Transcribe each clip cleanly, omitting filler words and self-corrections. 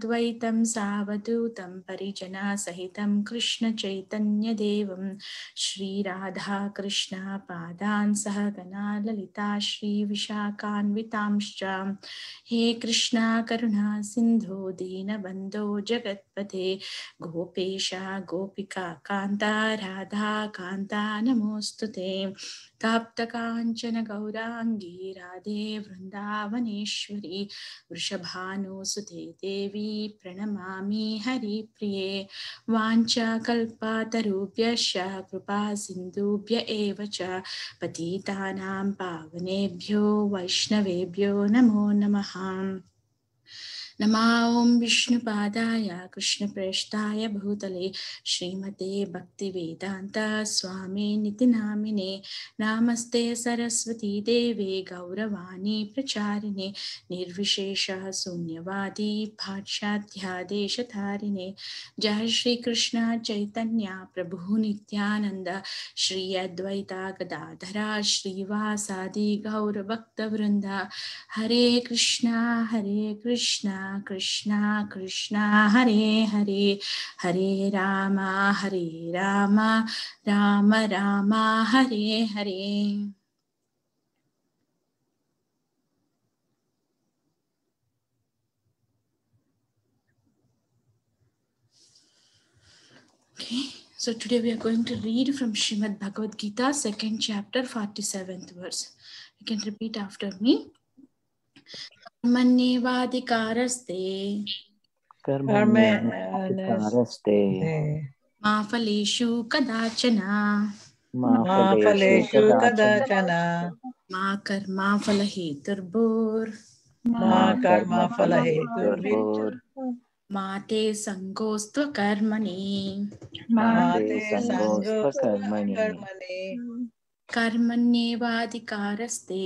द्वैतं सावधूतं परिजनसहितं कृष्णचैतन्यदेवं श्रीराधाकृष्णपादान् सहगना ललिता श्रीविशाखान्वितांश्च। हे कृष्णा करुणा सिन्धो दीनबन्धो जगत्पते गोपेश गोपिका कान्ता राधा कान्ता नमोऽस्तुते। तप्तकाञ्चन गौराङ्गी राधे वृन्दावनेश्वरी वृषभानुसुते देवी प्रणमामि हरिप्रिये। वाञ्छाकल्पतरुभ्यश्च कृपा सिन्धुभ्य एव च पतितानां पावनेभ्यो वैष्णवेभ्यो नमो नमः। नमो ॐ विष्णुपादाय कृष्णप्रेष्ठाय भूतले श्रीमते भक्तिवेदान्त स्वामिनिति नामिने। नमस्ते सरस्वती देवे गौरवाणी प्रचारिणे निर्विशेष शून्यवादी भाष्याध्यादेशधारिणे। जय श्री कृष्ण चैतन्य प्रभु नित्यानंद श्री अद्वैता गदाधरा श्रीवासादि गौरभक्तवृंद। हरे कृष्णा कृष्णा कृष्णा हरे हरे, हरे Ram Ram Ram Hare Hare. Okay, so today we are going to read from Srimad Bhagavad Gita, second chapter, 47th verse. You can repeat after me. कर्मण्येवाधिकारस्ते कर्मण्येवाधिकारस्ते मा फलेषु कदाचन मा फलेषु कदाचन मा कर्मफलहेतुर्भूर् मा कर्मफलहेतुर्भूर् मा ते संगोऽस्त्वकर्मणि मा ते संगोऽस्त्वकर्मणि कर्मण्येवाधिकारस्ते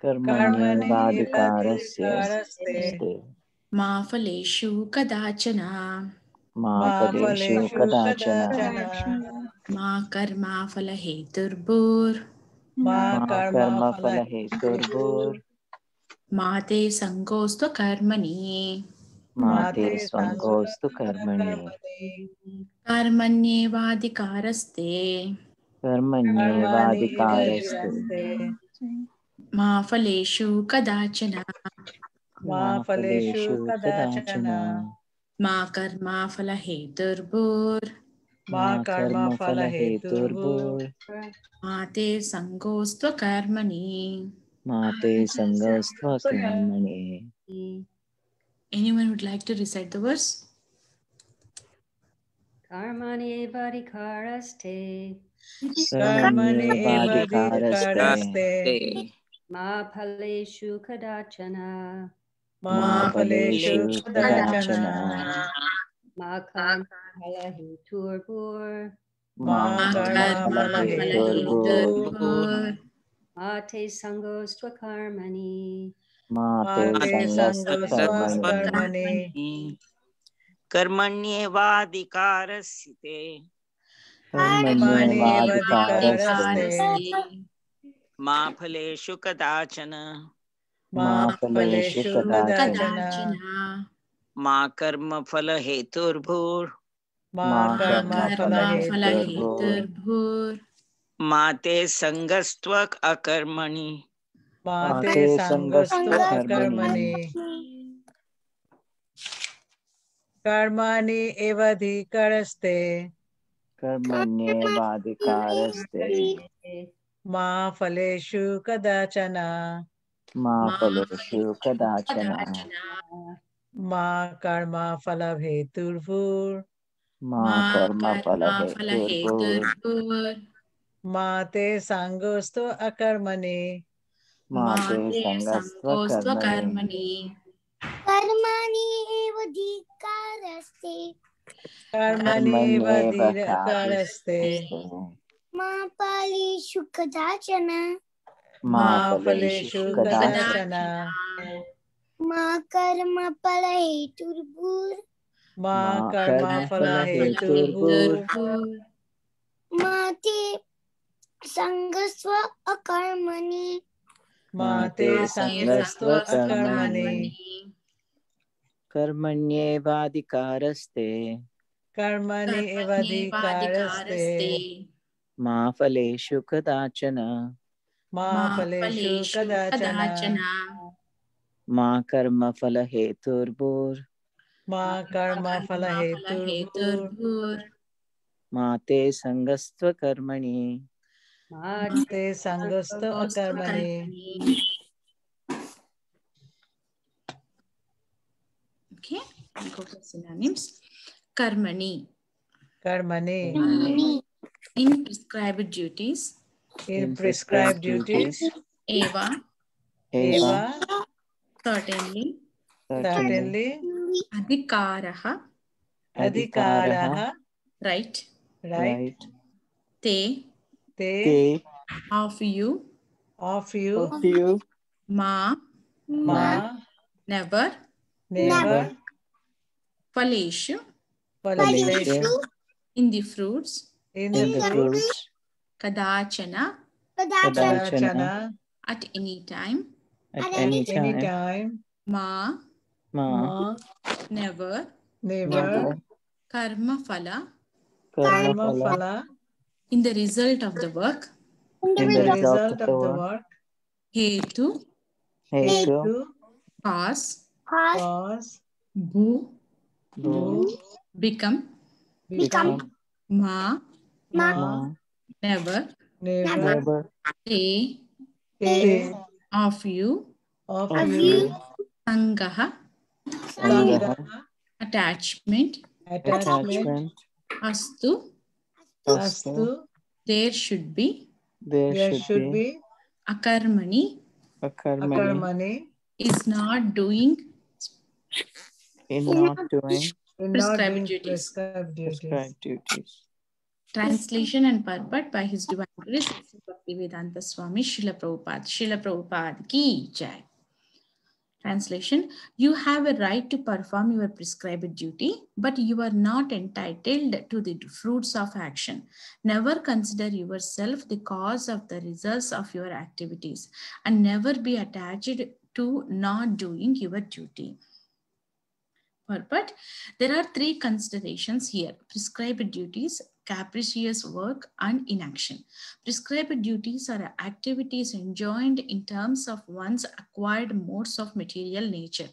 कर्मण्येवाधिकारस्ते मा फलेषु कदाचन मा फलेषु कदाचन मा कर्मफलहेतुर्भूर् मा कर्मफलहेतुर्भूर् मा ते संगोऽस्त्वकर्मणि मा ते संगोऽस्त्वकर्मणि कर्मण्येवाधिकारस्ते कर्मण्येवाधिकारस्ते मा फलेषु कदाचन मा फलेषु कदाचन मा कर्मफलहेतुर्भूर् मा कर्मफलहेतुर्भूर् मा ते संगोऽस्त्वकर्मणि मा ते संगोऽस्त्वकर्मणि। Anyone would like to recite the verse? कर्मण्येवाधिकारस्ते कर्मण्येवाधिकारस्ते मा फलेषु कदाचन मा फलेषु कदाचन मा कर्मफलहेतुर्भूर् मा कर्मफलहेतुर्भूर् मा ते संगोऽस्त्वकर्मणि मा ते संगोऽस्त्वकर्मणि। कर्मण्येवाधिकारस्ते मा फलेषु कदाचन मा फलेषु कदाचन मा कर्मफलहेतुर्भूर् मा कर्मफलहेतुर्भूर् मा ते संगस्त्वकर्मणि मा ते संगस्त्वकर्मणि। कर्मण्येवाधिकारस्ते कर्मण्येवाधिकारस्ते मा फलेषु कदाचन मा फलेषु कदाचन मा कर्मफलहेतुर्भूर् मा कर्मफलहेतुर्भूर् मा ते संगोऽस्त्वकर्मणि मा ते संगस्त्वकर्मणि। कर्मण्येवाधिकारस्ते कर्मण्येवाधिकारस्ते मा फलेषु कदाचन मा फलेषु कदाचन मा कर्मफलहेतुर्भूर् मा कर्मफलहेतुर्भूर् मा ते संगस्त्वकर्मणि मा ते संगस्त्वकर्मणि। कर्मण्येवाधिकारस्ते कर्मणि एवाधिकारस्ते मा फलेषु कदाचन मा फलेषु कदाचन मा कर्मफलहेतुर्भुर् मा कर्मफलहेतुर्भूर् मा ते सङ्गस्त्वकर्मणि ते संगस्तो अकर्मणि Okay, we go for synonyms. Karmani, कर्मणि in prescribed duties. in prescribed duties Eva, eva certainly. certainly Adhikaraha, अधिकारः right. right Te, te of you. of you Ma, ma never. never Faleshu, faleshu in the fruits. in the fruits Kadachana, kadachana at any time. at any anytime Ma, ma never. never Karma phala, karma phala in the result of the work. in the result of the work Hetu, hetu cause. cause Bhu, bhu become. become Ma, ma never. never Te, te of you. of you Sangaha, sangha attachment. attachment Astu, astu there should be. there should be Akarmani, akarmani is not doing in not doing in not prescribed doing duties. prescribed duties. prescribed duties. Translation and purport by His Divine Grace Bhaktivedanta Swami Srila Prabhupada. Srila Prabhupada ki jai. Translation: you have a right to perform your prescribed duty, but you are not entitled to the fruits of action. Never consider yourself the cause of the results of your activities, and never be attached to not doing your duty. Purport: there are three considerations here: prescribed duties, capricious work, and inaction. Prescribed duties are activities enjoined in terms of one's acquired modes of material nature.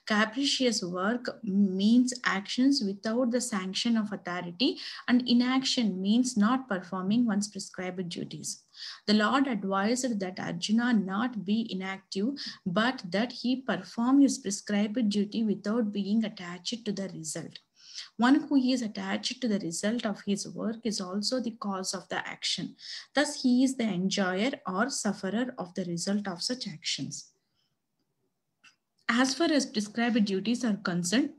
Capricious work means actions without the sanction of authority, and inaction means not performing one's prescribed duties. The Lord advised that Arjuna not be inactive, but that he perform his prescribed duty without being attached to the result. One who is attached to the result of his work is also the cause of the action. Thus, he is the enjoyer or sufferer of the result of such actions. As far as prescribed duties are concerned,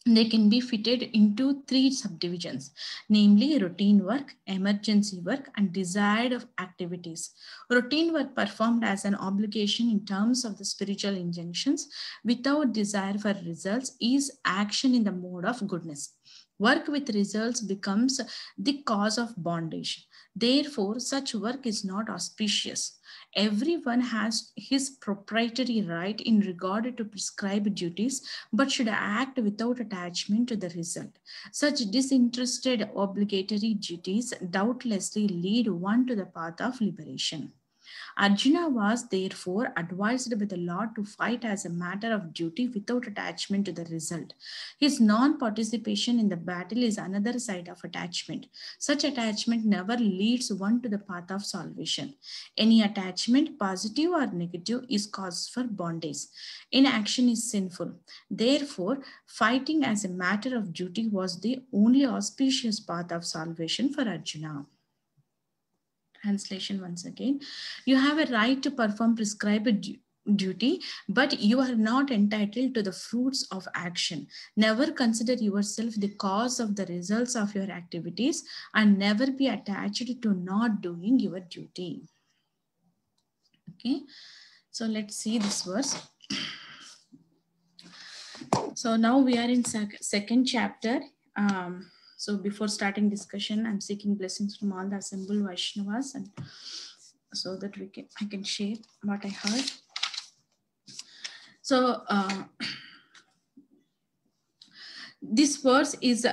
they can be fitted into three subdivisions, namely routine work, emergency work, and desired activities. Routine work performed as an obligation in terms of the spiritual injunctions without desire for results is action in the mode of goodness. Work with results becomes the cause of bondage. Therefore, such work is not auspicious. Everyone has his proprietary right in regard to prescribed duties, but should act without attachment to the result. Such disinterested obligatory duties doubtlessly lead one to the path of liberation. Arjuna was therefore advised by the Lord to fight as a matter of duty without attachment to the result. His non-participation in the battle is another side of attachment. Such attachment never leads one to the path of salvation. Any attachment, positive or negative, is cause for bondage. Inaction is sinful. Therefore, fighting as a matter of duty was the only auspicious path of salvation for Arjuna. Translation once again: you have a right to perform prescribed duty, but you are not entitled to the fruits of action. Never consider yourself the cause of the results of your activities, and never be attached to not doing your duty. Okay, so let's see this verse. So now we are in second chapter. So before starting discussion, I'm seeking blessings from all the assembled Vaishnavas, and so that I can share what I heard. So this verse is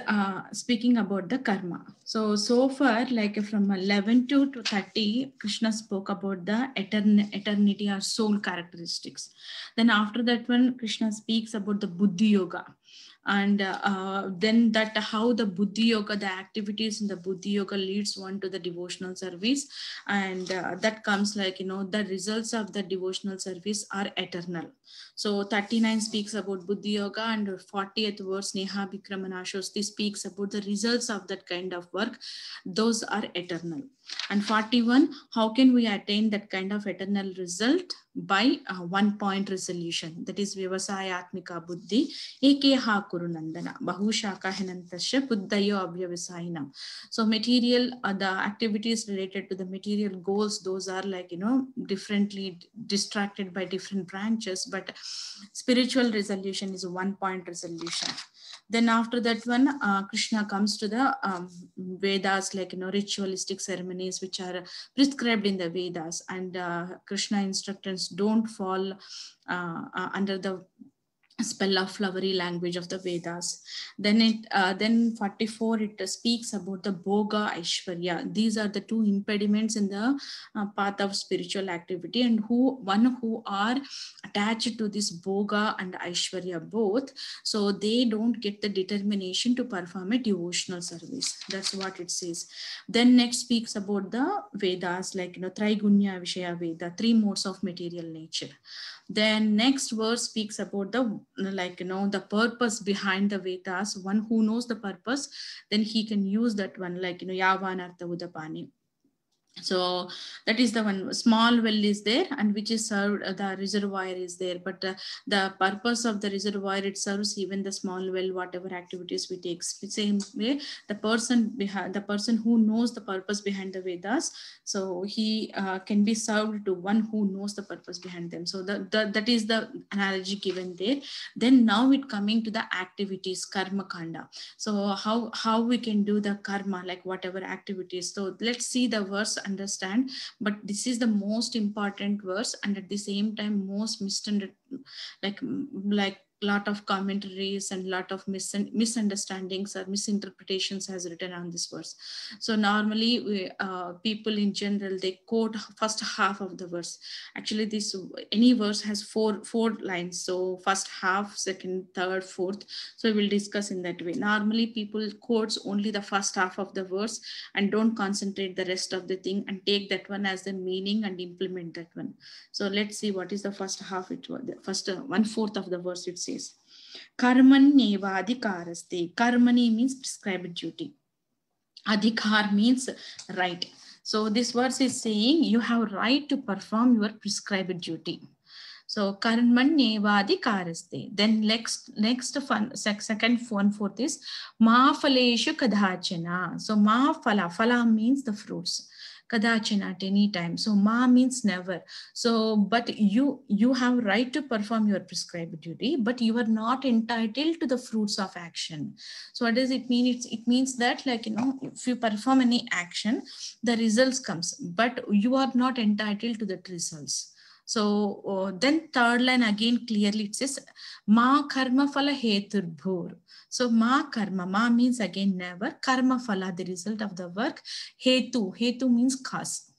speaking about the karma. So far, like from 11 to 30, Krishna spoke about the eternity or soul characteristics. Then after that one, Krishna speaks about the Buddhi Yoga. And then that how the Buddhi Yoga, the activities in the Buddhi Yoga leads one to the devotional service. And that comes like, the results of the devotional service are eternal. So 39 speaks about Buddhi Yoga, and 40th verse Neha Vikramanashosti speaks about the results of that kind of work. Those are eternal. And 41, how can we attain that kind of eternal result? By 1 point resolution. That is Vyavasayatmika Buddhi Ekeha Kurunandana Bahushaka Henantasya Buddhayo Abhyavisainam. So material, the activities related to the material goals, those are like, differently distracted by different branches, but spiritual resolution is a 1 point resolution. Then after that one, Krishna comes to the Vedas, like, ritualistic ceremonies which are prescribed in the Vedas, and Krishna instructions don't fall under the spell of flowery language of the Vedas. Then 44, it speaks about the Bhoga Aishwarya. These are the two impediments in the path of spiritual activity, and who are attached to this Bhoga and Aishwarya both, so they don't get the determination to perform a devotional service. That's what it says. Then next speaks about the Vedas, like, Traigunya Vishaya Veda, 3 modes of material nature. Then next verse speaks about the, like, the purpose behind the Vedas. One who knows the purpose, then he can use that one, like, Yavanartha Udapani. So that is the one. Small well is there, and which is served, the reservoir is there, but the purpose of the reservoir, it serves even the small well, whatever activities we take. Same way, the person who knows the purpose behind the Vedas, so he can be served to one who knows the purpose behind them. So that is the analogy given there. Then now it coming to the activities, karma kanda. So how we can do the karma, like whatever activities. So let's see the verse, understand, but this is the most important verse, and at the same time most misunderstood, like lot of commentaries and lot of misunderstandings or misinterpretations has written on this verse. So normally people in general, they quote first half of the verse. Actually, any verse has four lines, so first half, second, third, fourth. So we'll discuss in that way. Normally people quotes only the first half of the verse and don't concentrate the rest of the thing and take that one as the meaning and implement that one. So let's see what is the first half. It was the first 1/4 of the verse. It says Karmanyeva adhikaraste. Karmani means prescribed duty. Adhikar means right. So this verse is saying you have right to perform your prescribed duty. So karmanyeva adhikaraste. Then next second 1/4 is ma phaleshu kadachana. So ma phala means the fruits. Kadachana, at any time. So ma means never. So but you have right to perform your prescribed duty, but you are not entitled to the fruits of action. So what does it mean? It means that, like, if you perform any action, the results comes, but you are not entitled to the results. So then third line again clearly it says ma karma phala heturbhur. So ma karma, ma means again never, karma phala, the result of the work, hetu means cause.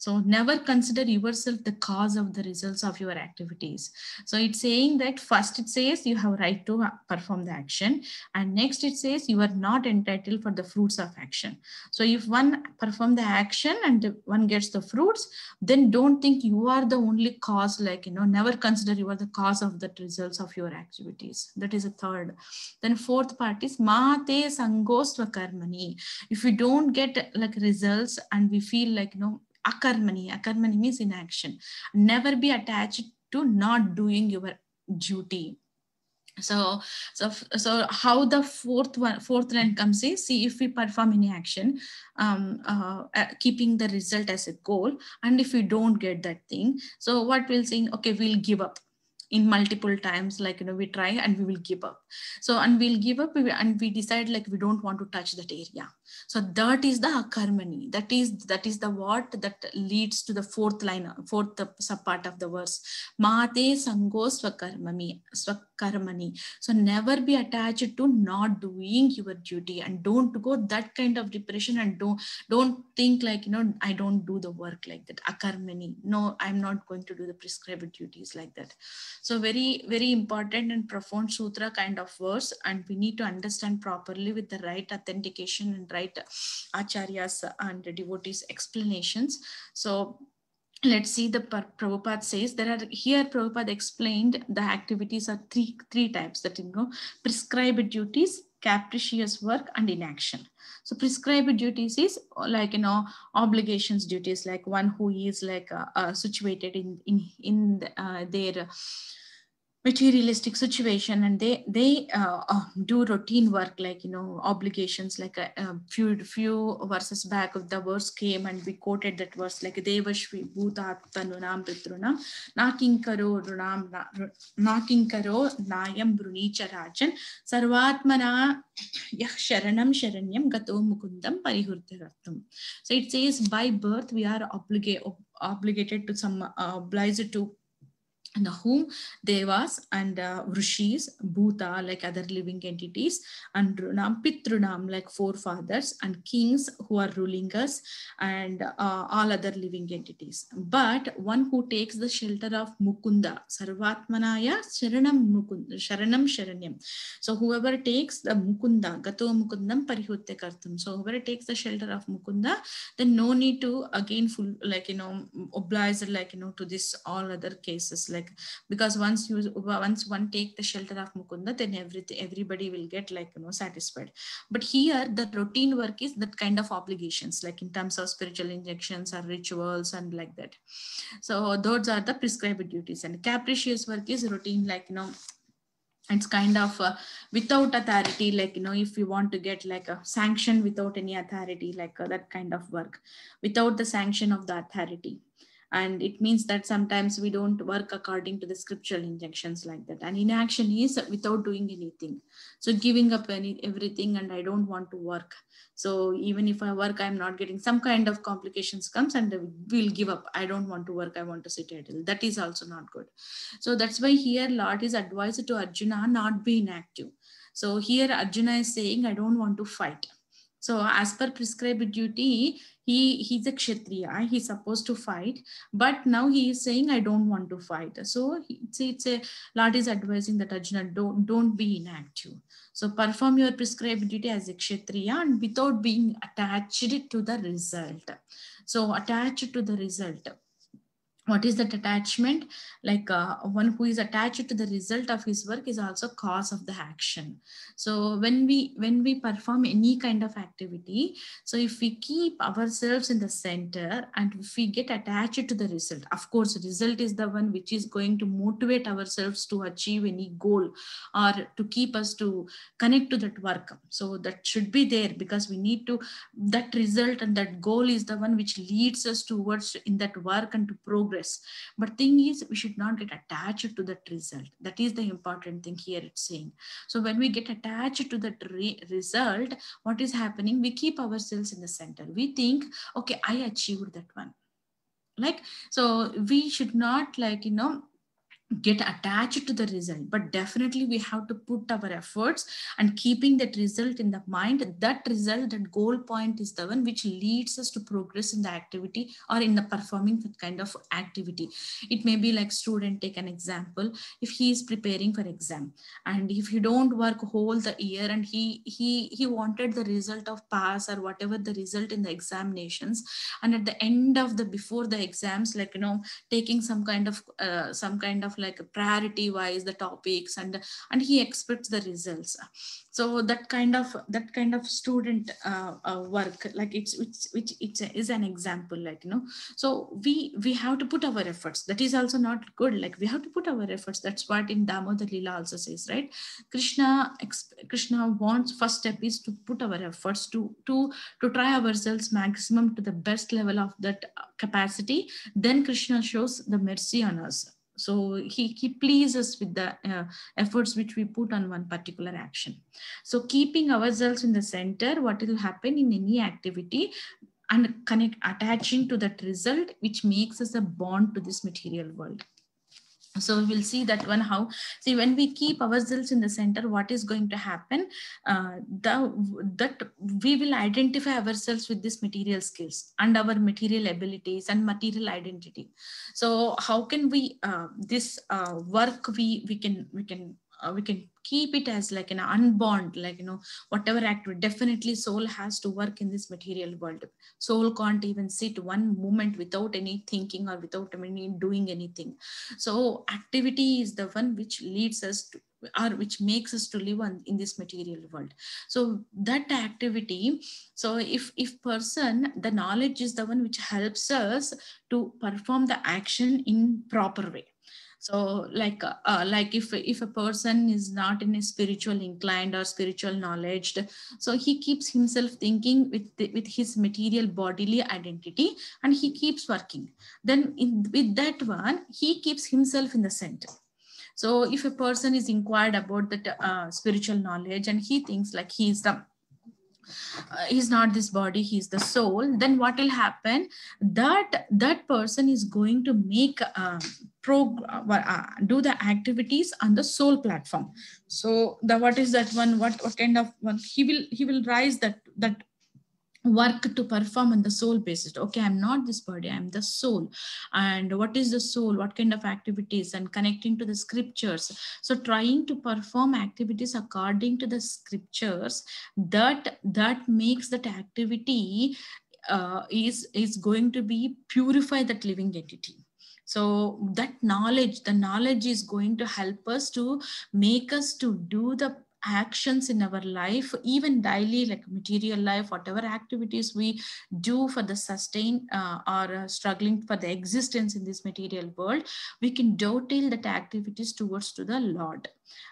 So never consider yourself the cause of the results of your activities. So it's saying that first it says you have right to perform the action, and next it says you are not entitled for the fruits of action. So if one perform the action and one gets the fruits, then don't think you are the only cause, like, never consider you are the cause of the results of your activities. That is a third. Then fourth part is Mate Sangosva Karmani. If we don't get like results and we feel like, akarmani means inaction. Never be attached to not doing your duty. So how the fourth line comes is, see, if we perform any action, keeping the result as a goal, and if we don't get that thing, so what we'll say, okay, we'll give up. In multiple times, like, we try and we will give up. So, and we'll give up and we decide like we don't want to touch that area. So that is the akarmani. That is the what that leads to the fourth line, fourth sub part of the verse. Mate sango swakarmani. karmani. So never be attached to not doing your duty, and don't go that kind of depression, and don't think like, you know, I don't do the work like that. Akarmani. No, I'm not going to do the prescribed duties like that. So very, very important and profound sutra kind of verse, and we need to understand properly with the right authentication and right acharyas and devotees explanations. So let's see, the Prabhupada says there are here, Prabhupada explained the activities are three types, that, you know, prescribed duties, capricious work, and inaction. So prescribed duties is like, you know, obligations duties, like one who is like situated in their materialistic situation, and they do routine work, like, you know, obligations, like a few verses back of the verse came and we quoted that verse, like devashvi bhutattanunam pitrunam nakinkaro runam nakinkaro nayam brunicha rajan sarvatmana yah sharanam sharanyam gato mukundam parihurtarartham. So it says by birth we are obligated to some obliged to whom devas and rishis, bhuta, like other living entities, and runam, pitrunam, like forefathers, and kings who are ruling us, and all other living entities. But one who takes the shelter of Mukunda, Sarvatmanaya Sharanam Sharanyam. So whoever takes the Mukunda, Gato Mukundam Parihute Kartam. So whoever takes the shelter of Mukunda, then no need to again like, you know, oblige, like, you know, to this all other cases, like, because once one take the shelter of Mukunda, then everybody will get, like, you know, satisfied. But here the routine work is that kind of obligations, like in terms of spiritual injections or rituals and like that. So those are the prescribed duties. And capricious work is routine, like, you know, it's kind of without authority, like, you know, if you want to get like a sanction without any authority, like that kind of work without the sanction of the authority. And it means that sometimes we don't work according to the scriptural injunctions, like that. And inaction is without doing anything, so giving up everything, and I don't want to work. So even if I work, I'm not getting, some kind of complications comes and we'll give up. I don't want to work, I want to sit idle. That is also not good. So that's why here Lord is advised to Arjuna not be inactive. So here Arjuna is saying, I don't want to fight. So as per prescribed duty, he's a Kshatriya, he's supposed to fight, but now he is saying, I don't want to fight. So it's a Lord is advising that Arjuna, don't be inactive. So perform your prescribed duty as a Kshatriya and without being attached to the result. So attached to the result. What is that attachment? Like one who is attached to the result of his work is also cause of the action. So when we perform any kind of activity, so if we keep ourselves in the center and if we get attached to the result, of course, the result is the one which is going to motivate ourselves to achieve any goal or to keep us to connect to that work. So that should be there, because we need to, that result and that goal is the one which leads us towards in that work and to progress. But thing is, we should not get attached to that result. That is the important thing here it's saying. So when we get attached to that result, what is happening? We keep ourselves in the center. We think, okay, I achieved that one. Like, so we should not, like, you know, get attached to the result, but definitely we have to put our efforts and keeping that result in the mind. That result, that goal point is the one which leads us to progress in the activity or in the performing that kind of activity. It may be like student, take an example. If he is preparing for exam and if you don't work whole the year and he wanted the result of pass or whatever the result in the examinations, and at the end of the before the exams, like, you know, taking some kind of like priority wise the topics, and he expects the results. So that kind of student work, like it's is an example, like, you know. So we have to put our efforts. That is also not good. Like, we have to put our efforts. That's what in Damodar Leela also says, right? Krishna wants, first step is to put our efforts to try ourselves maximum to the best level of that capacity. Then Krishna shows the mercy on us. So he pleases with the efforts which we put on one particular action. So keeping ourselves in the center, what will happen in any activity, and attaching to that result, which makes us a bond to this material world. So we'll see that one how, see, when we keep ourselves in the center, what is going to happen, that we will identify ourselves with these material skills and our material abilities and material identity. So how can we this work we can keep it as like an unbound, like, you know, whatever activity, definitely soul has to work in this material world. Soul can't even sit one moment without any thinking or without any doing anything. So activity is the one which leads us to, or which makes us to live in this material world. So that activity, so if person, the knowledge is the one which helps us to perform the action in proper way. So like if a person is not in a spiritual inclined or spiritual knowledge, so he keeps himself thinking with his material bodily identity, and he keeps working. Then with that one, he keeps himself in the center. So if a person is inquired about that spiritual knowledge, and he thinks like he's not this body, he's the soul, then what will happen, that person is going to make do the activities on the soul platform. So the what is that one, what kind of one, he will rise that work to perform on the soul basis. Okay, I'm not this body, I'm the soul. And what is the soul, what kind of activities, and connecting to the scriptures. So trying to perform activities according to the scriptures, that makes that activity is going to be purify that living entity. So that knowledge, the knowledge is going to help us to make us to do the actions in our life, even daily, like material life, whatever activities we do for the sustain or struggling for the existence in this material world, we can dovetail that activities towards to the Lord.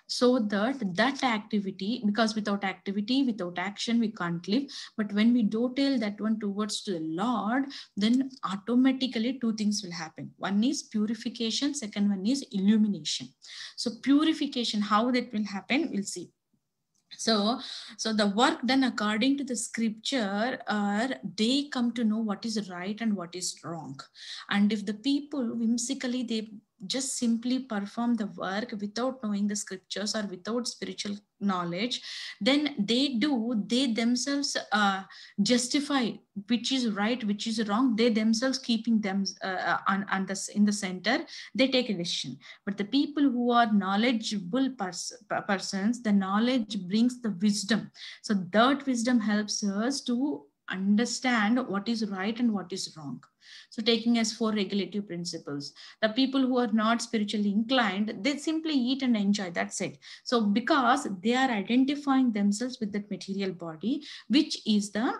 So that activity, because without activity, without action, we can't live. But when we dovetail that one towards to the Lord, then automatically two things will happen. One is purification, second one is illumination. So purification, how that will happen, we'll see. So the work done according to the scripture, they come to know what is right and what is wrong. And if the people whimsically, they just simply perform the work without knowing the scriptures or without spiritual knowledge, then they themselves justify which is right, which is wrong. They themselves keeping them in the center, they take a decision. But the people who are knowledgeable persons, the knowledge brings the wisdom. So that wisdom helps us to understand what is right and what is wrong. So taking as 4 regulative principles, the people who are not spiritually inclined, they simply eat and enjoy, that's it. So because they are identifying themselves with that material body, which is the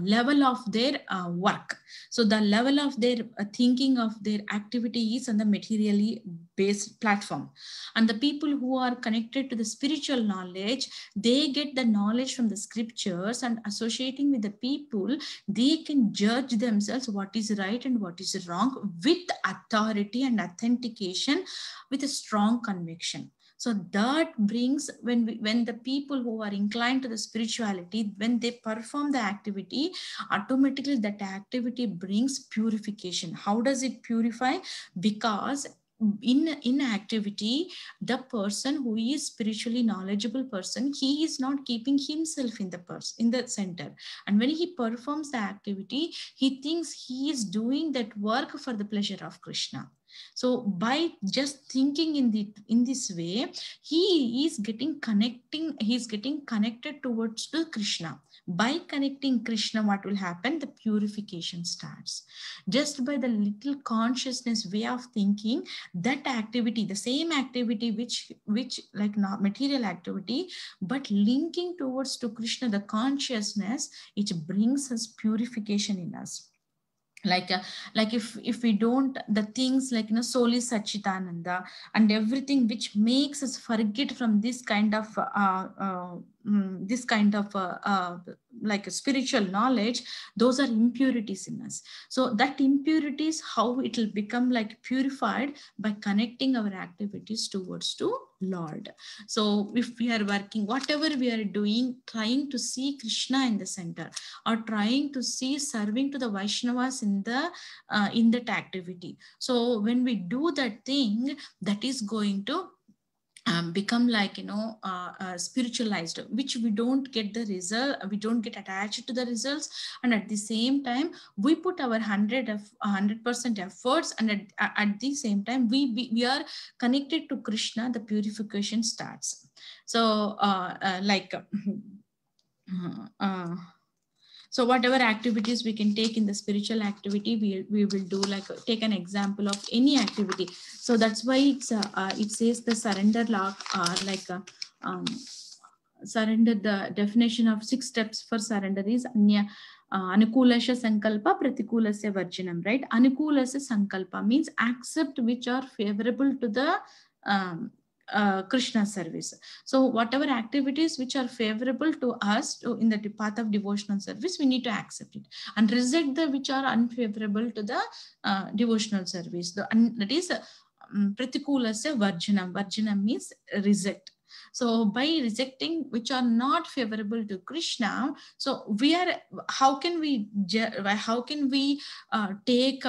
level of their work. So the level of their thinking of their activity is on the materially based platform. And the people who are connected to the spiritual knowledge, they get the knowledge from the scriptures, and associating with the people, they can judge themselves what is right and what is wrong with authority and authentication, with a strong conviction. So that brings, when the people who are inclined to the spirituality, when they perform the activity, automatically that activity brings purification. How does it purify? Because in activity, the person who is spiritually knowledgeable person, he is not keeping himself in the center. And when he performs the activity, he thinks he is doing that work for the pleasure of Krishna. So by just thinking in this way, he is getting connected towards the Krishna. By connecting Krishna, what will happen? The purification starts. Just by the little consciousness way of thinking, that activity, the same activity which like not material activity, but linking towards to Krishna, the consciousness, it brings us purification in us. Like if we don't, the things like, soul is Satchitananda, and everything which makes us forget from this kind of this kind of like a spiritual knowledge, those are impurities in us. So that impurities, how it will become like purified by connecting our activities towards to Lord. So if we are working, whatever we are doing, trying to see Krishna in the center, or trying to see serving to the Vaishnavas in that activity. So when we do that thing, that is going to become like spiritualized, which we don't get the result, we don't get attached to the results, and at the same time we put our 100% efforts, and at the same time we are connected to Krishna, the purification starts. So so whatever activities we can take in the spiritual activity, we will do, like take an example of any activity. So that's why it says the surrender law, surrender, the definition of 6 steps for surrender is Anukulasya Sankalpa Pratikulasya Varjanam, right? Anukulasya Sankalpa means accept which are favorable to the Krishna service. So whatever activities which are favorable to us in the path of devotional service, we need to accept it, and reject the which are unfavorable to the devotional service. That is Pratikulasya Varjanam. Varjanam means reject. So by rejecting which are not favorable to Krishna, so we are, how can we take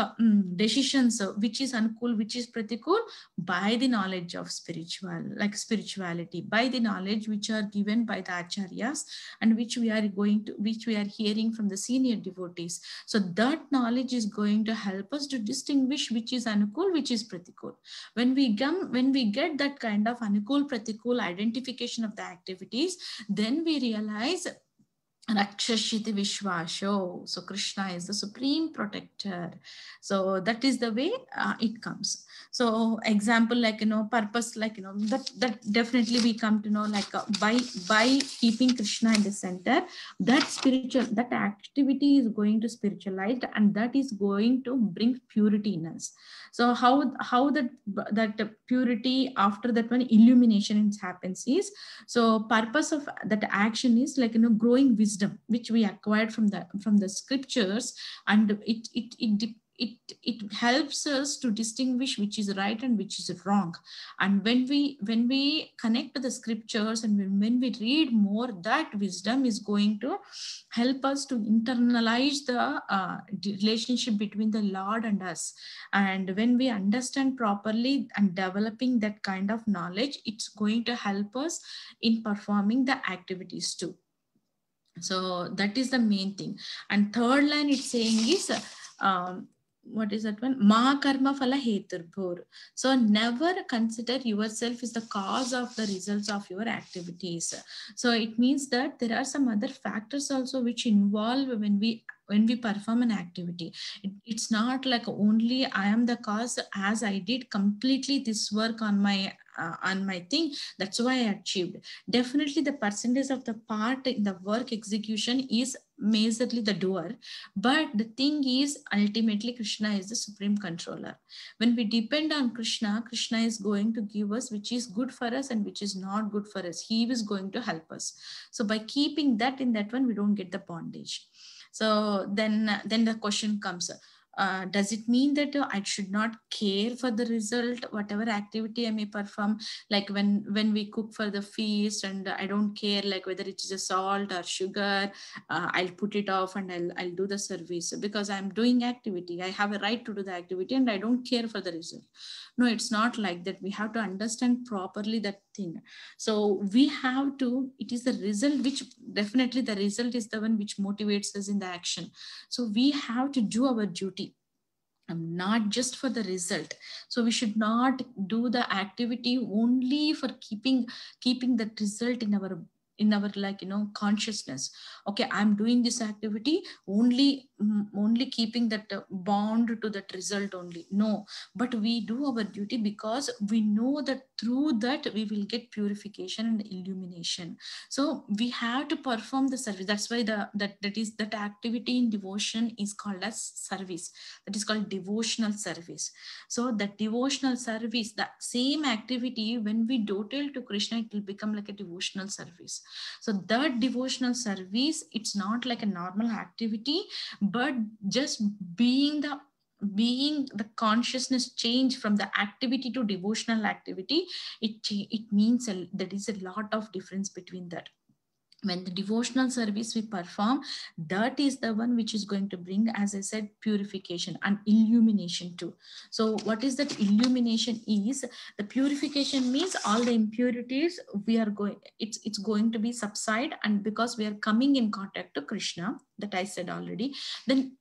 decisions which is Anukul, which is Pratikul? By the knowledge of spirituality, by the knowledge which are given by the acharyas, and which we are hearing from the senior devotees. So that knowledge is going to help us to distinguish which is Anukul, which is Pratikul. When we get that kind of Anukul, Pratikul identification of the activities, then we realize Rakshashiti Vishwasho. So Krishna is the supreme protector. So that is the way it comes. So example, like, purpose, like, that definitely we come to know, like by keeping Krishna in the center, that activity is going to spiritualize, and that is going to bring purity in us. So how that purity, after that one illumination happens is, so purpose of that action is like, growing wisdom, which we acquired from the scriptures, and it helps us to distinguish which is right and which is wrong. And when we connect to the scriptures, and when we read more, that wisdom is going to help us to internalize the relationship between the Lord and us. And when we understand properly and developing that kind of knowledge, it's going to help us in performing the activities too. So that is the main thing. And third line it's saying is, what is that one? Ma karma phala heturbhur. So never consider yourself as the cause of the results of your activities. So it means that there are some other factors also which involve when we perform an activity. It's not like only I am the cause, as I did completely this work on my thing, that's why I achieved. Definitely the percentage of the part in the work execution is majorly the doer, but the thing is ultimately Krishna is the supreme controller. When we depend on Krishna, Krishna is going to give us which is good for us and which is not good for us. He is going to help us. So by keeping that in that one, we don't get the bondage. So then the question comes, does it mean that I should not care for the result, whatever activity I may perform? Like when we cook for the feast, and I don't care like whether it is a salt or sugar, I'll put it off and I'll do the service because I'm doing activity. I have a right to do the activity and I don't care for the result. No, it's not like that. We have to understand properly that thing. So we have to, it is the result which, definitely the result is the one which motivates us in the action. So we have to do our duty, not just for the result. So we should not do the activity only for keeping that result in our consciousness. Okay, I'm doing this activity only keeping that bound to that result only. No, but we do our duty because we know that through that we will get purification and illumination. So we have to perform the service. That's why that activity in devotion is called as service. That is called devotional service. So the devotional service, the same activity, when we dotal to Krishna, it will become like a devotional service. So that devotional service, it's not like a normal activity, but just being the consciousness change from the activity to devotional activity, it means there is a lot of difference between that. When the devotional service we perform, that is the one which is going to bring, as I said, purification and illumination too. So what is that illumination is? The purification means all the impurities we are going, it's going to be subside, and because we are coming in contact to Krishna, that I said already. Then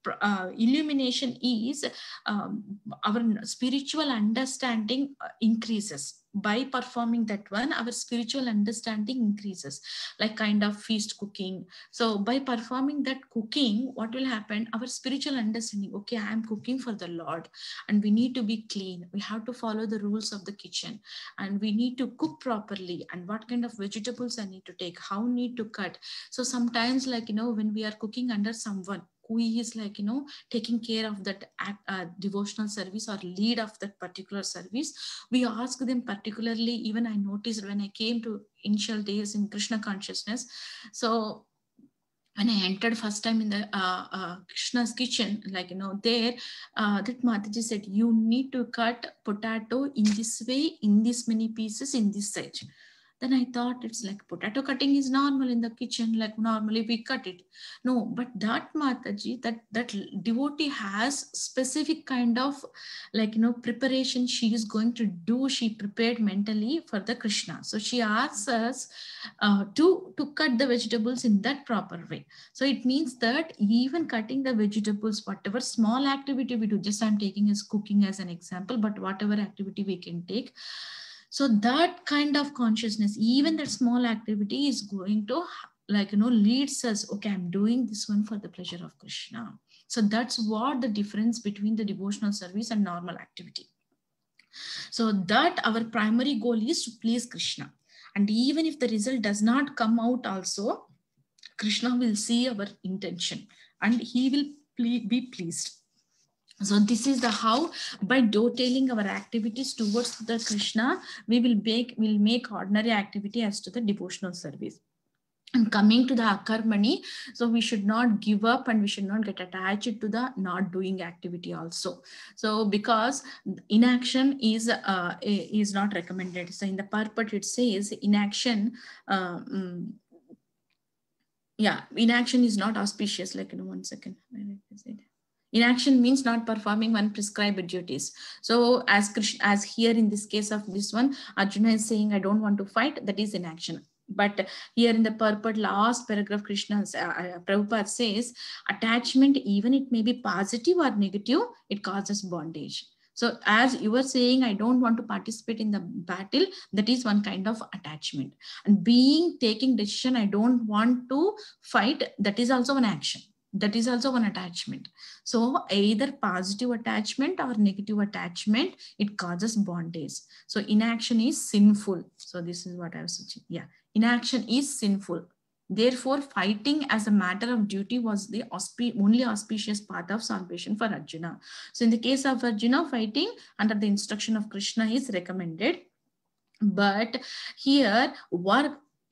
illumination is our spiritual understanding increases. By performing that one, our spiritual understanding increases, like kind of feast cooking. So by performing that cooking, what will happen? Our spiritual understanding, okay, I am cooking for the Lord, and we need to be clean. We have to follow the rules of the kitchen, and we need to cook properly, and what kind of vegetables I need to take, how need to cut. So sometimes, like, when we are cooking under someone who is like, taking care of that devotional service or lead of that particular service, we ask them particularly. Even I noticed when I came to initial days in Krishna consciousness, so when I entered first time in the Krishna's kitchen, like, there, that Mataji said, you need to cut potato in this way, in this many pieces, in this size. Then I thought it's like potato cutting is normal in the kitchen, like normally we cut it. No, but that Mataji, that devotee has specific kind of, like, preparation she is going to do. She prepared mentally for the Krishna. So she asks us to cut the vegetables in that proper way. So it means that even cutting the vegetables, whatever small activity we do, just I'm taking as cooking as an example, but whatever activity we can take. So that kind of consciousness, even that small activity is going to, like, leads us, okay, I'm doing this one for the pleasure of Krishna. So that's what the difference between the devotional service and normal activity. So that our primary goal is to please Krishna. And even if the result does not come out also, Krishna will see our intention and he will be pleased. So this is the how, by dotaling our activities towards the Krishna, we will make ordinary activity as to the devotional service. And coming to the akarmani, so we should not give up and we should not get attached to the not doing activity also. So because inaction is not recommended. So in the purport it says inaction, inaction is not auspicious. Like, 1 second. Inaction means not performing one prescribed duties. So as here in this case of this one, Arjuna is saying, I don't want to fight, that is inaction. But here in the purport, last paragraph, Krishna's Prabhupada says, attachment, even it may be positive or negative, it causes bondage. So as you were saying, I don't want to participate in the battle, that is one kind of attachment. And taking decision, I don't want to fight, that is also an action. That is also one attachment. So either positive attachment or negative attachment, it causes bondage. So inaction is sinful. So this is what I was saying. Yeah, inaction is sinful. Therefore, fighting as a matter of duty was the only auspicious path of salvation for Arjuna. So in the case of Arjuna, fighting under the instruction of Krishna is recommended. But here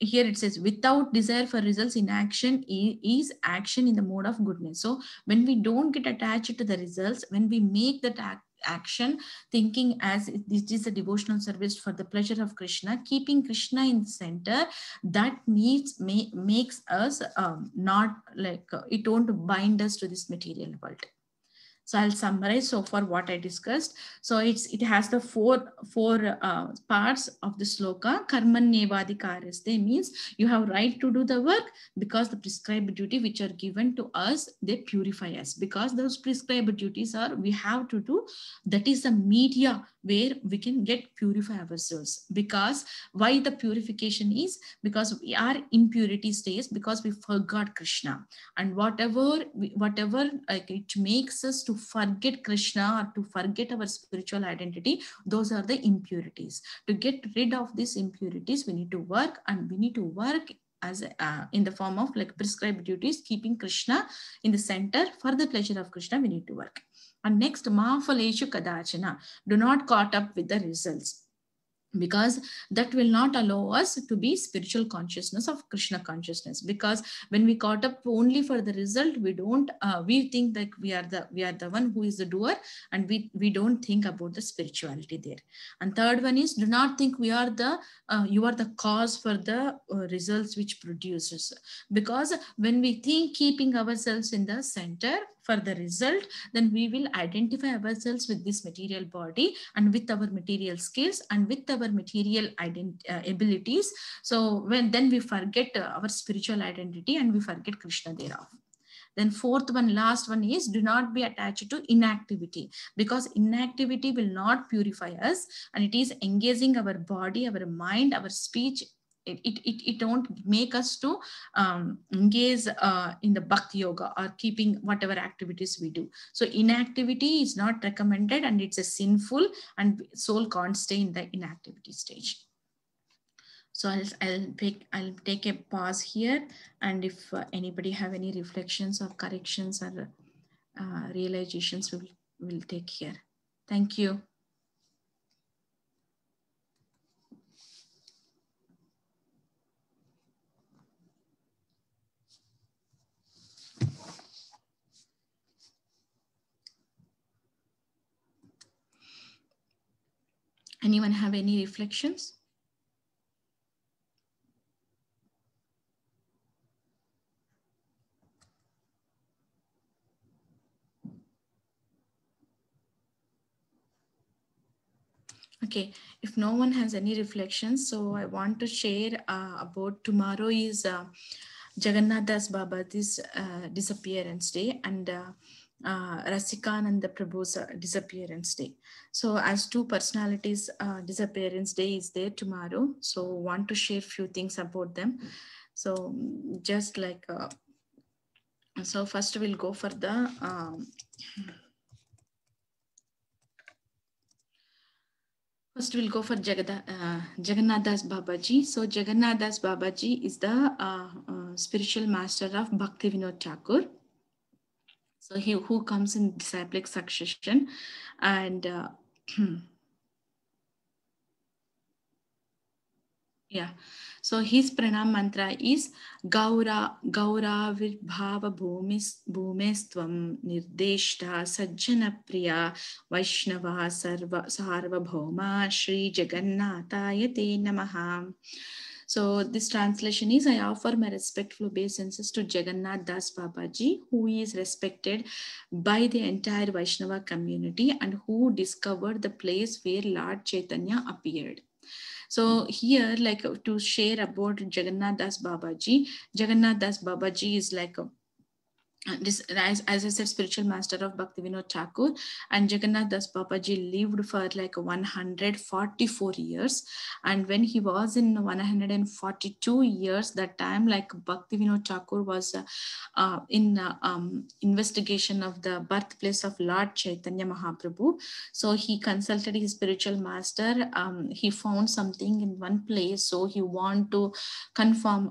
it says, without desire for results, inaction is action in the mode of goodness. So when we don't get attached to the results, when we make that action thinking as this is a devotional service for the pleasure of Krishna, keeping Krishna in the center, that makes us not like, it won't bind us to this material world. So I'll summarize so far what I discussed. So it has the four parts of the sloka. Karmanyevadhikaraste means you have right to do the work because the prescribed duty which are given to us, they purify us. Because those prescribed duties we have to do, that is the media where we can purify ourselves. Because why the purification is? Because we are impurity states, because we forgot Krishna. And whatever it makes us to to forget Krishna or to forget our spiritual identity, those are the impurities. To get rid of these impurities, we need to work, and we need to work as in the form of like prescribed duties, keeping Krishna in the center. For the pleasure of Krishna, we need to work. And next, ma phaleshu kadachana, do not caught up with the results, because that will not allow us to be spiritual consciousness of Krishna consciousness. Because when we caught up only for the result, we don't we think that we are the one who is the doer, and we don't think about the spirituality there. And third one is, do not think we are you are the cause for the results which produces. Because when we think keeping ourselves in the center for the result, then we will identify ourselves with this material body and with our material skills and with our material abilities. So then we forget our spiritual identity and we forget Krishna thereof. Then fourth one, last one is, do not be attached to inactivity, because inactivity will not purify us, and it is engaging our body, our mind, our speech. It don't make us to engage in the bhakti yoga or keeping whatever activities we do. So inactivity is not recommended, and it's a sinful, and soul can't stay in the inactivity stage. So I'll take a pause here, and if anybody have any reflections or corrections or realizations, we'll take here. Thank you. Anyone have any reflections? Okay, if no one has any reflections, so I want to share about tomorrow is Jagannath Das Babaji's disappearance day, and Rasikananda Prabhu's disappearance day. So as two personalities, disappearance day is there tomorrow. So want to share few things about them. So just like, so first we'll go for the, first we'll go for Jagannath Das Babaji. So Jagannath Das Babaji is the spiritual master of Bhakti Vinod Thakur. So he who comes in disciplic succession, and yeah. So his pranam mantra is Gaura Virbhava Bhumestvam Nirdeshta Sajjana Priya Vaishnava Sarva Bhauma Shri Jagannataya Te Namaha. So this translation is, I offer my respectful obeisances to Jagannath Das Babaji, who is respected by the entire Vaishnava community and who discovered the place where Lord Chaitanya appeared. So here, like to share about Jagannath Das Babaji, Jagannath Das Babaji is like this, as I said, spiritual master of Bhakti Vinod Thakur, and Jagannath Das Babaji lived for like 144 years. And when he was in 142 years, that time like Bhakti Vinod Thakur was in investigation of the birthplace of Lord Chaitanya Mahaprabhu. So he consulted his spiritual master. He found something in one place, so he wanted to confirm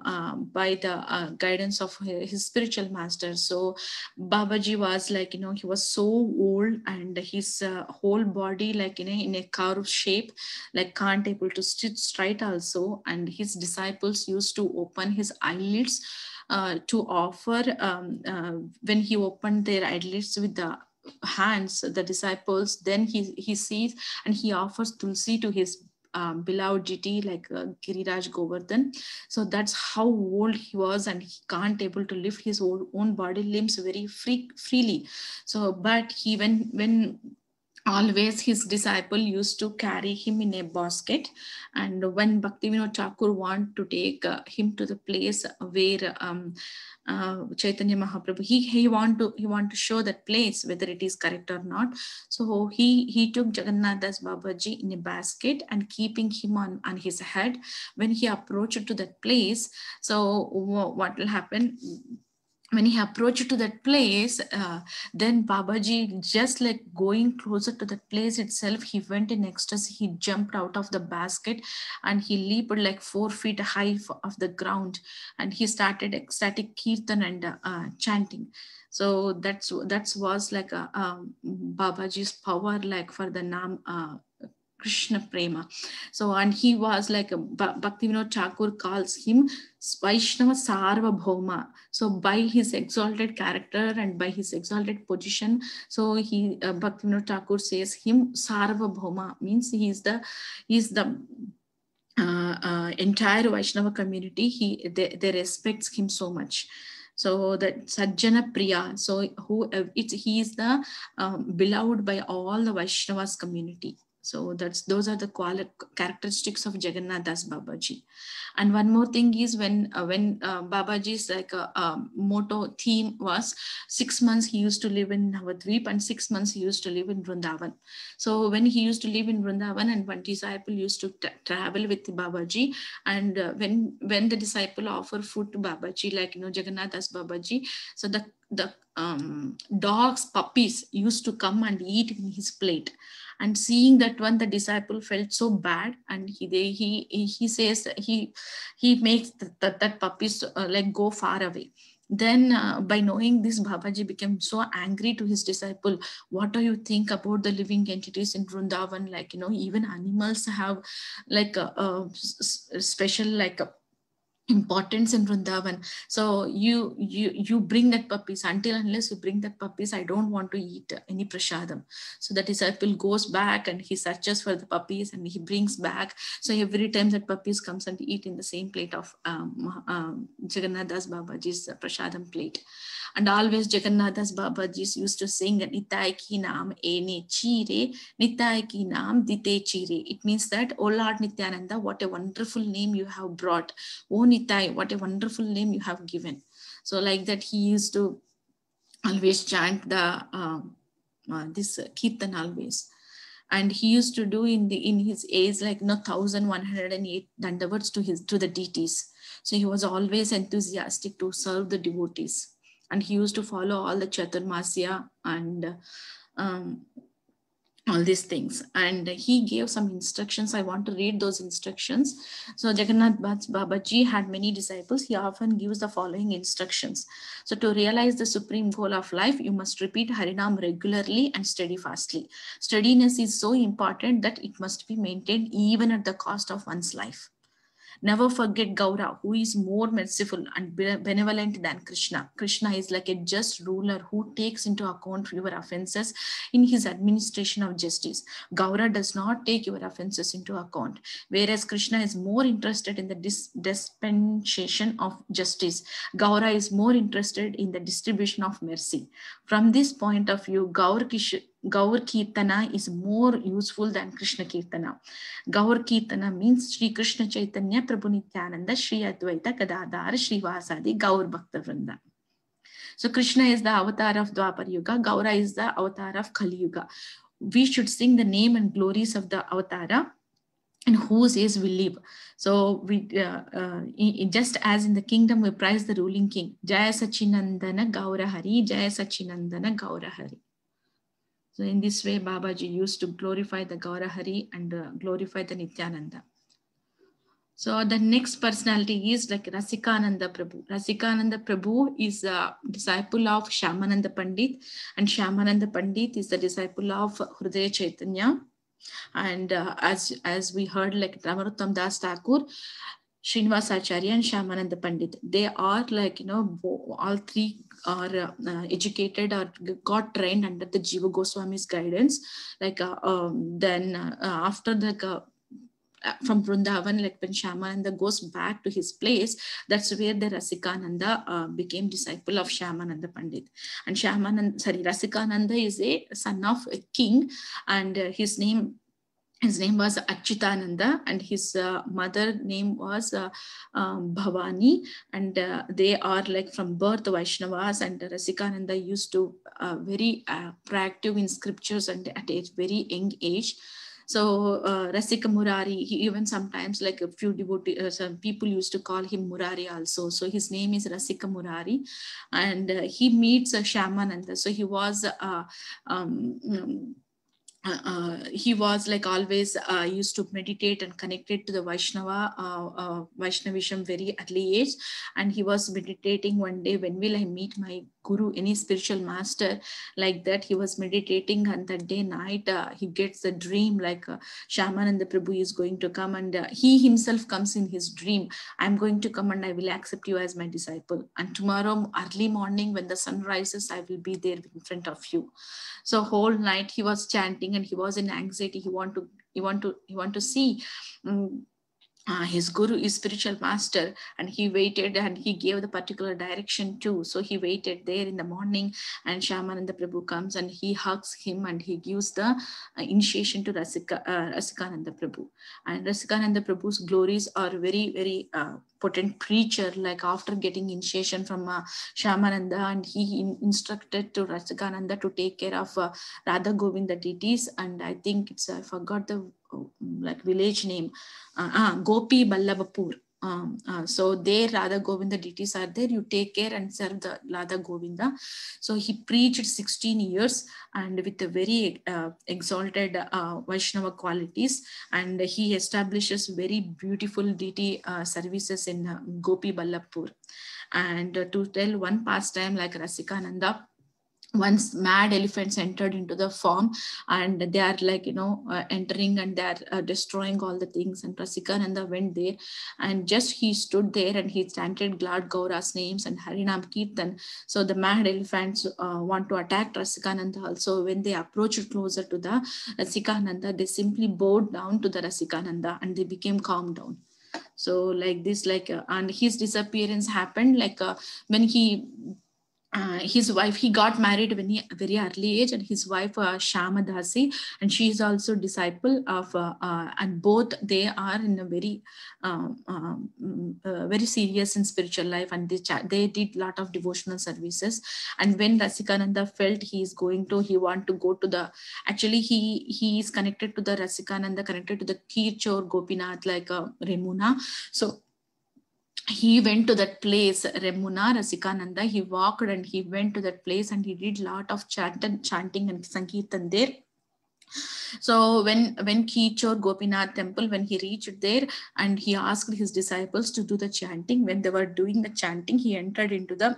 by the guidance of his spiritual master. So Babaji was like, he was so old, and his whole body like in a curved shape, like can't able to sit straight also. And his disciples used to open his eyelids to offer, when he opened their eyelids with the hands, the disciples, then he sees and he offers tulsi to his beloved deity like Giriraj Govardhan. So that's how old he was, and he can't able to lift his own body limbs very freely. So but he when always his disciple used to carry him in a basket, and when Bhakti Vinod Thakur want to take him to the place where Chaitanya Mahaprabhu, he want to show that place whether it is correct or not. So he took Jagannath Das Babaji in a basket and keeping him on his head. When he approached to that place, so what will happen? when he approached to that place, then Babaji, just like going closer to that place itself, he went in ecstasy. He jumped out of the basket and he leaped like 4 feet high of the ground, and he started ecstatic kirtan and chanting. So that's was like Babaji's power, like for the Nam Krishna Prema. So, and he was like Bhaktivinoda Thakur calls him Vaishnava Sarvabhauma. So by his exalted character and by his exalted position, so he Bhaktivinoda Thakur says him Sarvabhauma, means he is the entire Vaishnava community. They respects him so much. So that Sajjana Priya, so he is the beloved by all the Vaishnavas community. So those are the characteristics of Jagannath Das Babaji. And one more thing is when Babaji's like motto theme was 6 months he used to live in Navadvip and 6 months he used to live in Vrindavan. So when he used to live in Vrindavan and one disciple used to travel with Babaji, and when the disciple offered food to Babaji, like Jagannath Das Babaji, so the dogs, puppies used to come and eat in his plate. And seeing that one, the disciple felt so bad, and he says he makes that puppies like go far away. Then by knowing this, Babaji became so angry to his disciple. What do you think about the living entities in Vrindavan? Like, even animals have like a special like importance in Vrindavan. So you bring that puppies. Until unless you bring that puppies, I don't want to eat any prasadam. So the disciple goes back and he searches for the puppies and he brings back. So every time that puppies comes and eat in the same plate of Jagannath Das Babaji's prasadam plate. And always Jagannath Das Babaji used to sing Nitai ki naam ene chire, Nitai ki naam dite chire. It means that, O Lord Nityananda, what a wonderful name you have brought. O Nitai, what a wonderful name you have given. So like that he used to always chant the this kirtan always. And he used to do in his age like 1108 dandavats to the deities. So he was always enthusiastic to serve the devotees. And he used to follow all the Chaturmasya and all these things. And he gave some instructions. I want to read those instructions. So Jagannath Das Babaji had many disciples. He often gives the following instructions. So to realize the supreme goal of life, you must repeat Harinam regularly and steadfastly. Steadiness is so important that it must be maintained even at the cost of one's life. Never forget Gaura, who is more merciful and benevolent than Krishna. Krishna is like a just ruler who takes into account your offenses in his administration of justice. Gaura does not take your offenses into account, whereas Krishna is more interested in the dispensation of justice. Gaura is more interested in the distribution of mercy. From this point of view, Gaur Kirtana is more useful than Krishna Kirtana. Gaur Kirtana means Sri Krishna Chaitanya Prabhu Nityananda Sri Advaita Gadadhar Sri Vasadi Gaur Bhakta Vrinda. So Krishna is the avatar of Dwapar Yuga, Gaura is the avatar of Kali Yuga. We should sing the name and glories of the avatara in whose age we live. So we just as in the kingdom we praise the ruling king. Jaya Sachinandana Gaura Hari, Jaya Sachinandana Gaura Hari. So in this way, Babaji used to glorify the Gaura Hari and glorify the Nityananda. So the next personality is like Rasikananda Prabhu. Rasikananda Prabhu is a disciple of Shyamananda Pandit, and Shyamananda Pandit is the disciple of Hrudaya Chaitanya. And as we heard, like Ramaruttam Das Thakur, Srinivasacharya and Shyamananda Pandit, they are like, all three are educated or got trained under the Jiva Goswami's guidance. Like then after the from Vrindavan, like when Shyamananda goes back to his place, that's where the Rasikananda became disciple of Shyamananda Pandit. And Rasikananda is a son of a king, and his name was Achyutananda, and his mother name was Bhavani, and they are like from birth Vaishnavas, and Rasikananda used to very proactive in scriptures and at a very young age. So Rasika Murari, he even sometimes like a few devotees, some people used to call him Murari also. So his name is Rasika Murari, and he meets Shyamananda. So he was he was like always used to meditate and connected to the Vaishnavism very early age. And he was meditating one day, when will I meet my guru, any spiritual master, like that. He was meditating, and that day night he gets a dream like Shyamananda Prabhu is going to come, and he himself comes in his dream. I'm going to come and I will accept you as my disciple. And tomorrow early morning when the sun rises, I will be there in front of you. So whole night he was chanting, and he was in anxiety. He want to see his guru, his spiritual master, and he waited, and he gave the particular direction too. So he waited there in the morning, and Shyamananda Prabhu comes and he hugs him, and he gives the initiation to Rasikananda Prabhu. And Rasikananda Prabhu's glories are very, very potent preacher. Like after getting initiation from Shyamananda, and he instructed to Rasikananda to take care of Radha Govinda deities, and I think it's I forgot the like village name, Gopi Ballabhapur. So there Radha Govinda deities are there. You take care and serve the Radha Govinda. So he preached 16 years and with a very exalted Vaishnava qualities, and he establishes very beautiful deity services in Gopi Ballabhapur. And to tell one pastime, like Rasikananda, once mad elephants entered into the farm, and they are like entering, and they are destroying all the things. And Rasikananda went there, and just he stood there and he chanted Glad Gaura's names and Harinam Kirtan. So the mad elephants want to attack Rasikananda also. When they approached closer to the Rasikananda, they simply bowed down to the Rasikananda and they became calmed down. So like this, and his disappearance happened when his wife, he got married when he very early age, and his wife Shyama Dasi, and she is also disciple of and both they are in a very very serious in spiritual life, and they did lot of devotional services. And when Rasikananda felt he want to go to the, actually he is connected to the Rasikananda, connected to the Kirchor Gopinath, like Remuna. So he went to that place, Remuna, Rasikananda. He walked and he went to that place, and he did lot of chanting and Sankirtan there. So when Kirchor Gopinath temple, when he reached there, and he asked his disciples to do the chanting, when they were doing the chanting, he entered into the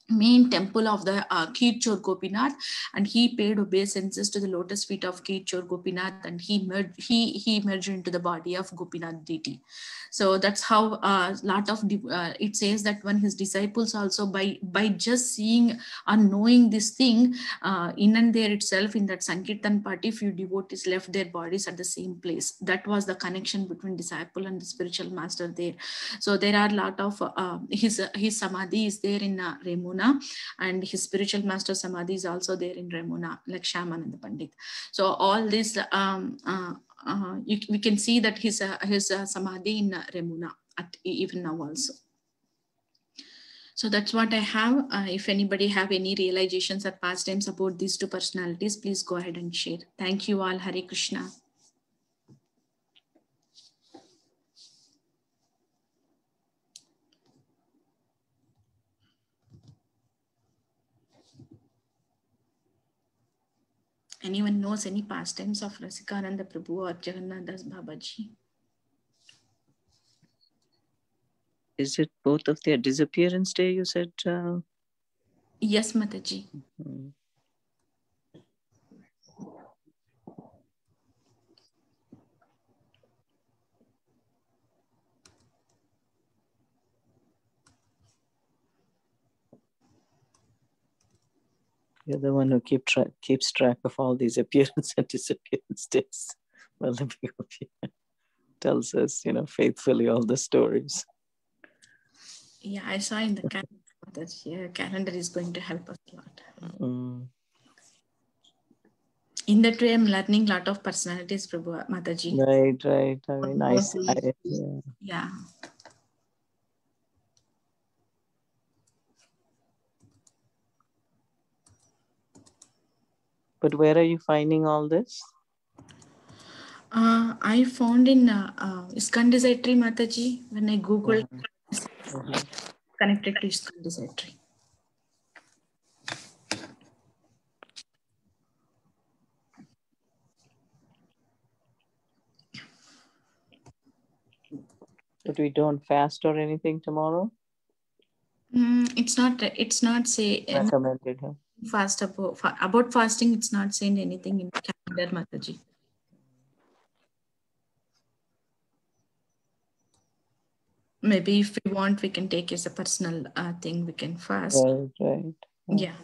main temple of the Kirchor Gopinath, and he paid obeisances to the lotus feet of Kirchor Gopinath, and he merged into the body of Gopinath deity. So that's how lot of it says that when his disciples also by just seeing or knowing this thing in and there itself, in that Sankirtan party, few devotees left their bodies at the same place. That was the connection between disciple and the spiritual master there. So there are a lot of his samadhi is there in Remuna, and his spiritual master samadhi is also there in Remuna, like Shyamananda Pandit. So all this we can see that his samadhi in Remuna even now also. So that's what I have. If anybody have any realizations or pastimes about these two personalities, please go ahead and share. Thank you all. Hare Krishna. Anyone knows any pastimes of Rasikananda Prabhu or Jagannath Das Babaji? Is it both of their disappearance day, you said? Yes, Mataji. Mm-hmm. You're the one who keeps track of all these appearance and disappearance days. Well, the BOP tells us, faithfully all the stories. Yeah, I saw in the calendar that calendar is going to help us a lot. Mm. In that way, I'm learning a lot of personalities, Prabhu Mataji. Right. I mean, nice. Yeah. But where are you finding all this? I found in ISKCON Depository, Mataji, when I googled connected to ISKCON Depository. But we don't fast or anything tomorrow? It's not say Recommended, huh? fast about fasting. It's not saying anything in calendar, Mataji. Maybe if we want, we can take as a personal thing. We can fast. Right. Yeah.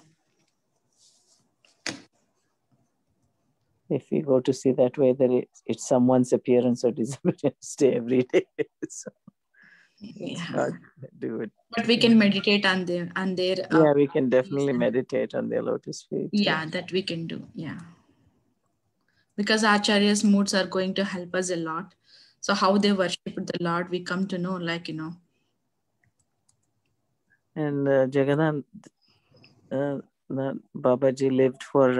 If we go to see that way, that it's someone's appearance or disappearance day every day. So it's hard to do it. But we can meditate on their yeah, we can definitely meditate on their lotus feet. Yeah, that we can do. Yeah. Because Acharya's moods are going to help us a lot. So how they worship the Lord, we come to know, like, And Jagannath, Babaji lived for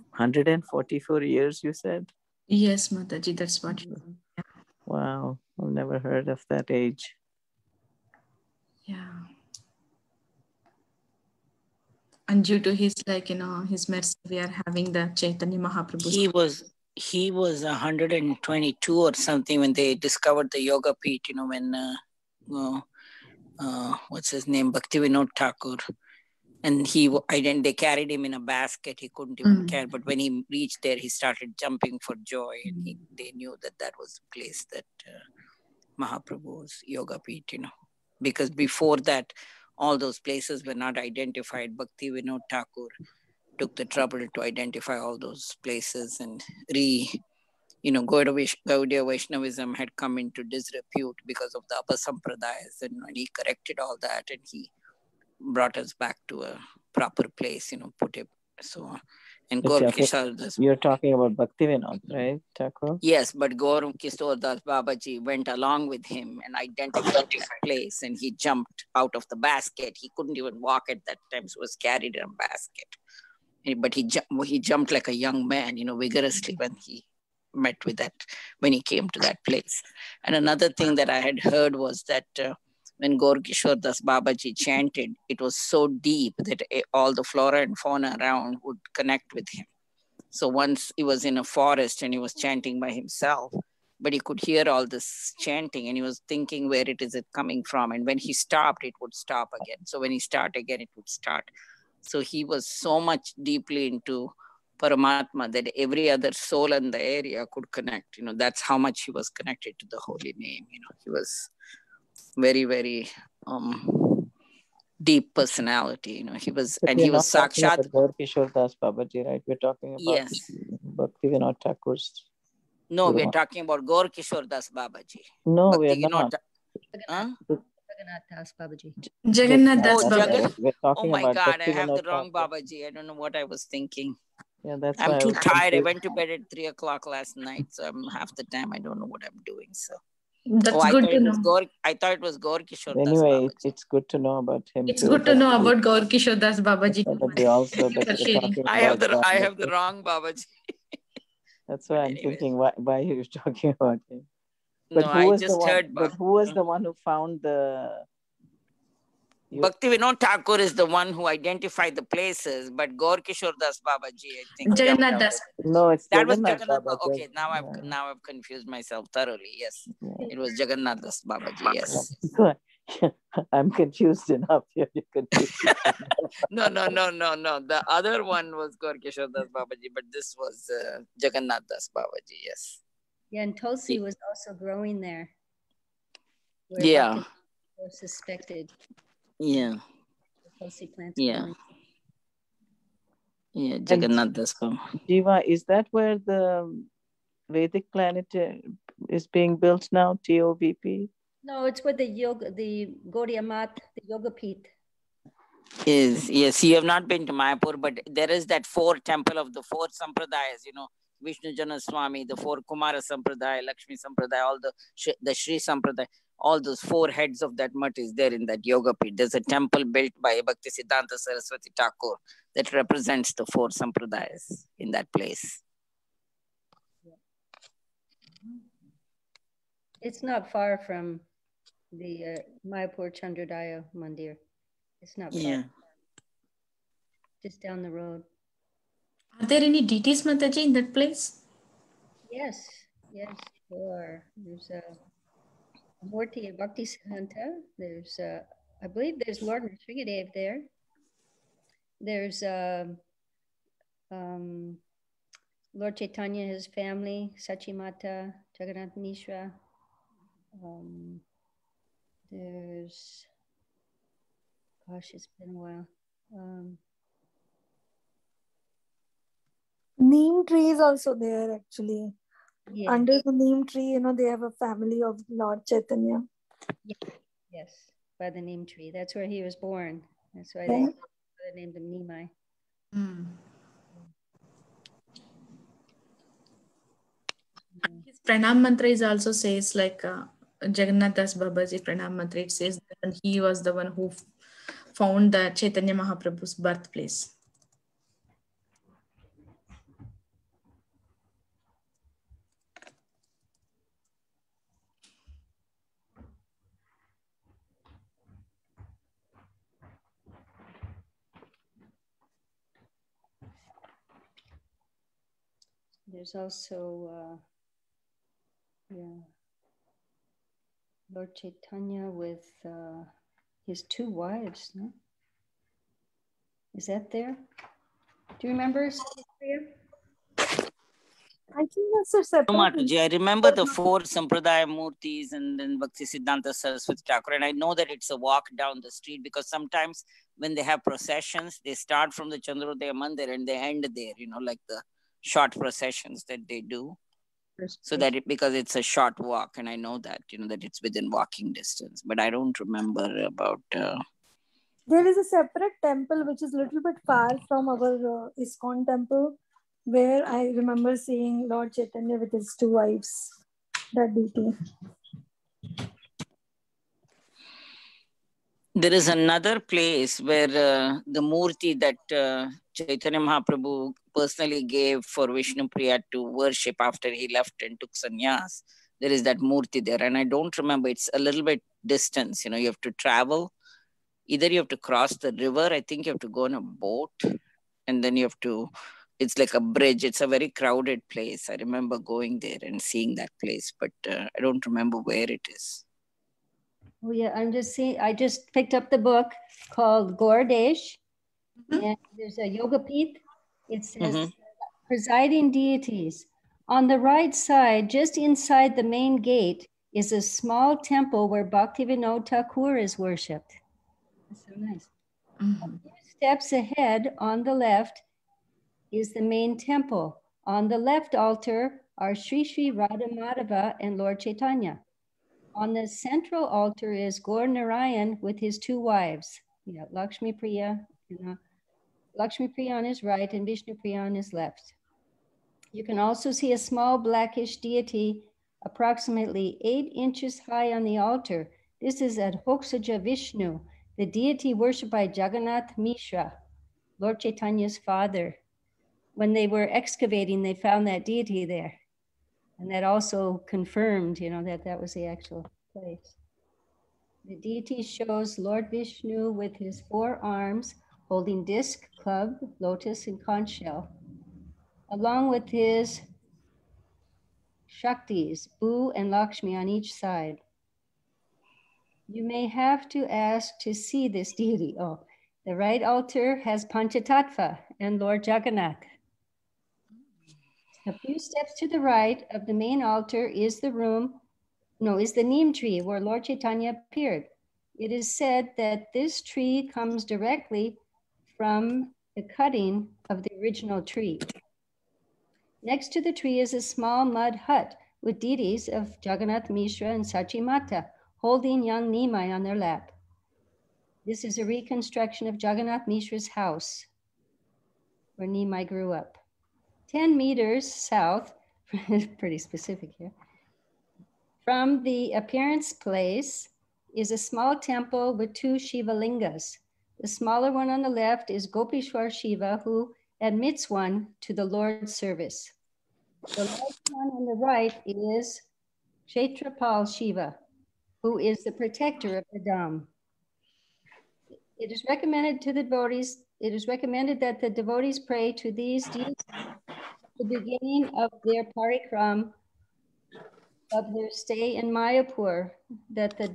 144 years, you said? Yes, Mataji, that's what. Yeah. Wow, I've never heard of that age. Yeah. And due to his, his mercy, we are having the Chaitanya Mahaprabhu. He was 122 or something when they discovered the Yoga Peeth, when what's his name, Bhaktivinoda Thakur, and they carried him in a basket. He couldn't even carry, but when he reached there, he started jumping for joy, and they knew that was the place that Mahaprabhu's Yoga Peeth, because before that, all those places were not identified. Bhaktivinoda Thakur took the trouble to identify all those places, and Gaudiya Vaishnavism had come into disrepute because of the upper sampradayas, and he corrected all that, and he brought us back to a proper place, put it so. And Gaur Kishore Das. You're talking about Bhaktivinoda, right, Thakur? Yes, but Gaur Kishore Das Babaji went along with him and identified that place, and he jumped out of the basket. He couldn't even walk at that time, so was carried in a basket. But he jumped like a young man, vigorously when he when he came to that place. And another thing that I had heard was that when Gaur Kishore Das Babaji chanted, it was so deep that all the flora and fauna around would connect with him. So once he was in a forest and he was chanting by himself, but he could hear all this chanting, and he was thinking, where it is coming from? And when he stopped, it would stop again. So when he started again, it would start. So he was so much deeply into Paramatma that every other soul in the area could connect. That's how much he was connected to the holy name. He was very, very deep personality. He was, but and he was Sakshat. Gaur Kishore Das Babaji, right? We're talking about Bhaktivinoda Thakur's. No, we're talking about Gaur Kishore Das Babaji. No, we're not. Jagannath Das Babaji. Jagannath Das Babaji. Oh my God, I have the wrong Babaji. I don't know what I was thinking. Yeah, that's I'm too tired. I went to bed at 3 o'clock last night, so half the time I don't know what I'm doing. So that's good to know. I thought it was Gaur Kishore Das Anyway, Babaji. It's good to know about him. It's good to know about Gaur Kishore Das Babaji. I have the wrong Babaji. That's why I'm thinking, why are you talking about him? But no, I just heard. But who was the one who found the... Bhaktivinoda Thakur is the one who identified the places, but Gaur Kishore Das Babaji, I think. Jagannath Das. No, it's that Jagannath was Jagannath. Babaji. Okay, now I've confused myself thoroughly. Yes, it was Jagannath Das Babaji. Yes. I'm confused enough. You're confused. No. The other one was Gaur Kishore Das Babaji, but this was Jagannath Das Babaji. Yes. Yeah, and Tulsi was also growing there. Yeah. Was suspected. Yeah. Tulsi plants. Yeah. Yeah, Jagannath Das Babaji. Jiva, is that where the Vedic planet is being built now? TOVP? No, it's where the Gaudiya Math, the Yoga Peeth. Yes, you have not been to Mayapur, but there is that 4 temple of the 4 sampradayas, Vishnu Jana Swami, the 4 Kumara Sampradaya, Lakshmi Sampradaya, all the Shri Sampradaya, all those 4 heads of that mutt is there in that Yoga Peeth. There's a temple built by Bhaktisiddhanta Saraswati Thakur that represents the 4 sampradayas in that place. It's not far from the Mayapur Chandrodaya Mandir. It's not far. Yeah. Just down the road. Are there any deities, Mataji, in that place? Yes, yes, there are. There's a Murti of Bhakti Siddhanta. There's, I believe there's Lord Nrsingadev there. There's Lord Chaitanya, his family, Sachimata, Jagannath Mishra. There's, gosh, it's been a while. Neem tree is also there actually. Yeah. Under the neem tree, they have a family of Lord Chaitanya. Yes, by the neem tree. That's where he was born. That's why Yeah. they named him Nimai. His pranam mantra is also says like Jagannath Das Babaji pranam mantra. It says that he was the one who found the Chaitanya Mahaprabhu's birthplace. There's also, Lord Chaitanya with his two wives, no? Is that there? Do you remember, Priya? I think that's a separate. No, Mataji, I remember the 4 Sampradaya Murtis and then Bhakti Siddhanta Saraswati Thakur, and I know that it's a walk down the street because sometimes when they have processions, they start from the Chandrodaya Mandir and they end there, like the short processions that they do. So that because it's a short walk, and I know that, that it's within walking distance, but I don't remember about... There is a separate temple which is a little bit far from our ISKCON temple, where I remember seeing Lord Chaitanya with his two wives, that deity. There is another place where the Murti that Chaitanya Mahaprabhu personally gave for Vishnu Priya to worship after he left and took sannyas. There is that Murti there, and I don't remember. It's a little bit distance, you have to travel. Either you have to cross the river, I think you have to go on a boat, and then you have to, it's like a bridge. It's a very crowded place. I remember going there and seeing that place, but I don't remember where it is. Oh yeah, I just picked up the book called Gauradesh, and there's a Yoga Peeth. It says presiding deities. On the right side, just inside the main gate, is a small temple where Bhaktivinoda Thakur is worshipped. That's so nice. A few steps ahead on the left is the main temple. On the left altar are Sri Sri Radha Madhava and Lord Chaitanya. On the central altar is Gaur Narayan with his two wives, Lakshmi Priya, Lakshmi Priya on his right and Vishnu Priya on his left. You can also see a small blackish deity approximately 8 inches high on the altar. This is Adhoksaja Vishnu, the deity worshipped by Jagannath Mishra, Lord Chaitanya's father. When they were excavating, they found that deity there. And that also confirmed, that was the actual place. The deity shows Lord Vishnu with his 4 arms holding disc, club, lotus, and conch shell, along with his Shaktis, Bu and Lakshmi on each side. You may have to ask to see this deity. Oh, the right altar has Panchatattva and Lord Jagannath. A few steps to the right of the main altar is the neem tree where Lord Chaitanya appeared. It is said that this tree comes directly from the cutting of the original tree. Next to the tree is a small mud hut with deities of Jagannath Mishra and Sachimata holding young Nimai on their lap. This is a reconstruction of Jagannath Mishra's house where Nimai grew up. 10 meters south, pretty specific here, from the appearance place is a small temple with 2 Shiva lingas. The smaller one on the left is Gopishwar Shiva, who admits one to the Lord's service. The large one on the right is Kshetrapal Shiva, who is the protector of the Dham. It is recommended to the devotees, it is recommended that the devotees pray to these deities at the beginning of their parikram of their stay in Mayapur, that the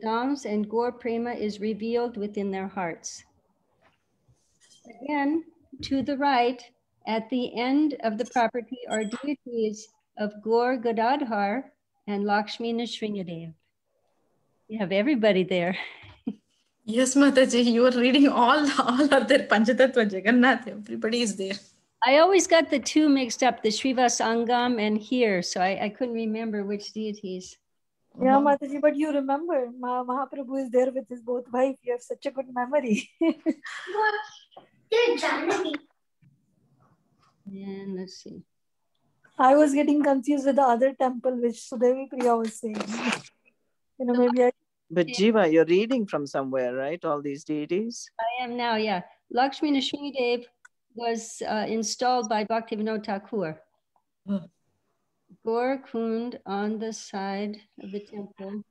Dhams and Gaur Prema is revealed within their hearts. Again, to the right, at the end of the property are deities of Gaur Gadadhar and Lakshmi Nrsimhadev. You have everybody there. Yes, Mataji, you are reading all of their Panchatattva Jagannath. Everybody is there. I always got the two mixed up, the Srivasangam and here, so I couldn't remember which deities. Yeah, Mataji, but you remember, Mahaprabhu is there with his both wife. You have such a good memory. And let's see. I was getting confused with the other temple, which Sudevi Priya was saying. You know, maybe I... But Jiva, you're reading from somewhere, right? All these deities? I am now, yeah. Lakshmi Nrsimhadev was installed by Bhaktivinoda Thakur. Gaur Kund on the side of the temple.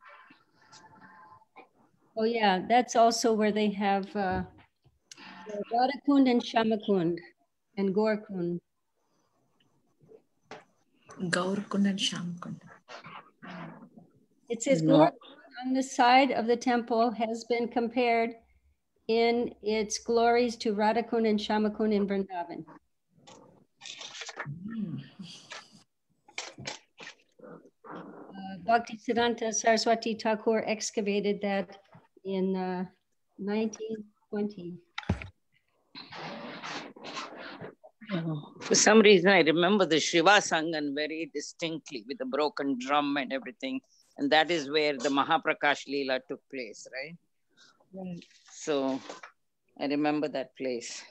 Oh yeah, that's also where they have Radhakund and Shamakund and Gaur Kund. Gaur Kund and Shamakund. It says Gaur on the side of the temple has been compared in its glories to Radhakund and Shamakund in Vrindavan. Bhaktisiddhanta Saraswati Thakur excavated that in 1920. For some reason, I remember the Shiva Sangan very distinctly with the broken drum and everything. And that is where the Mahaprakash Leela took place, right? Right. So I remember that place.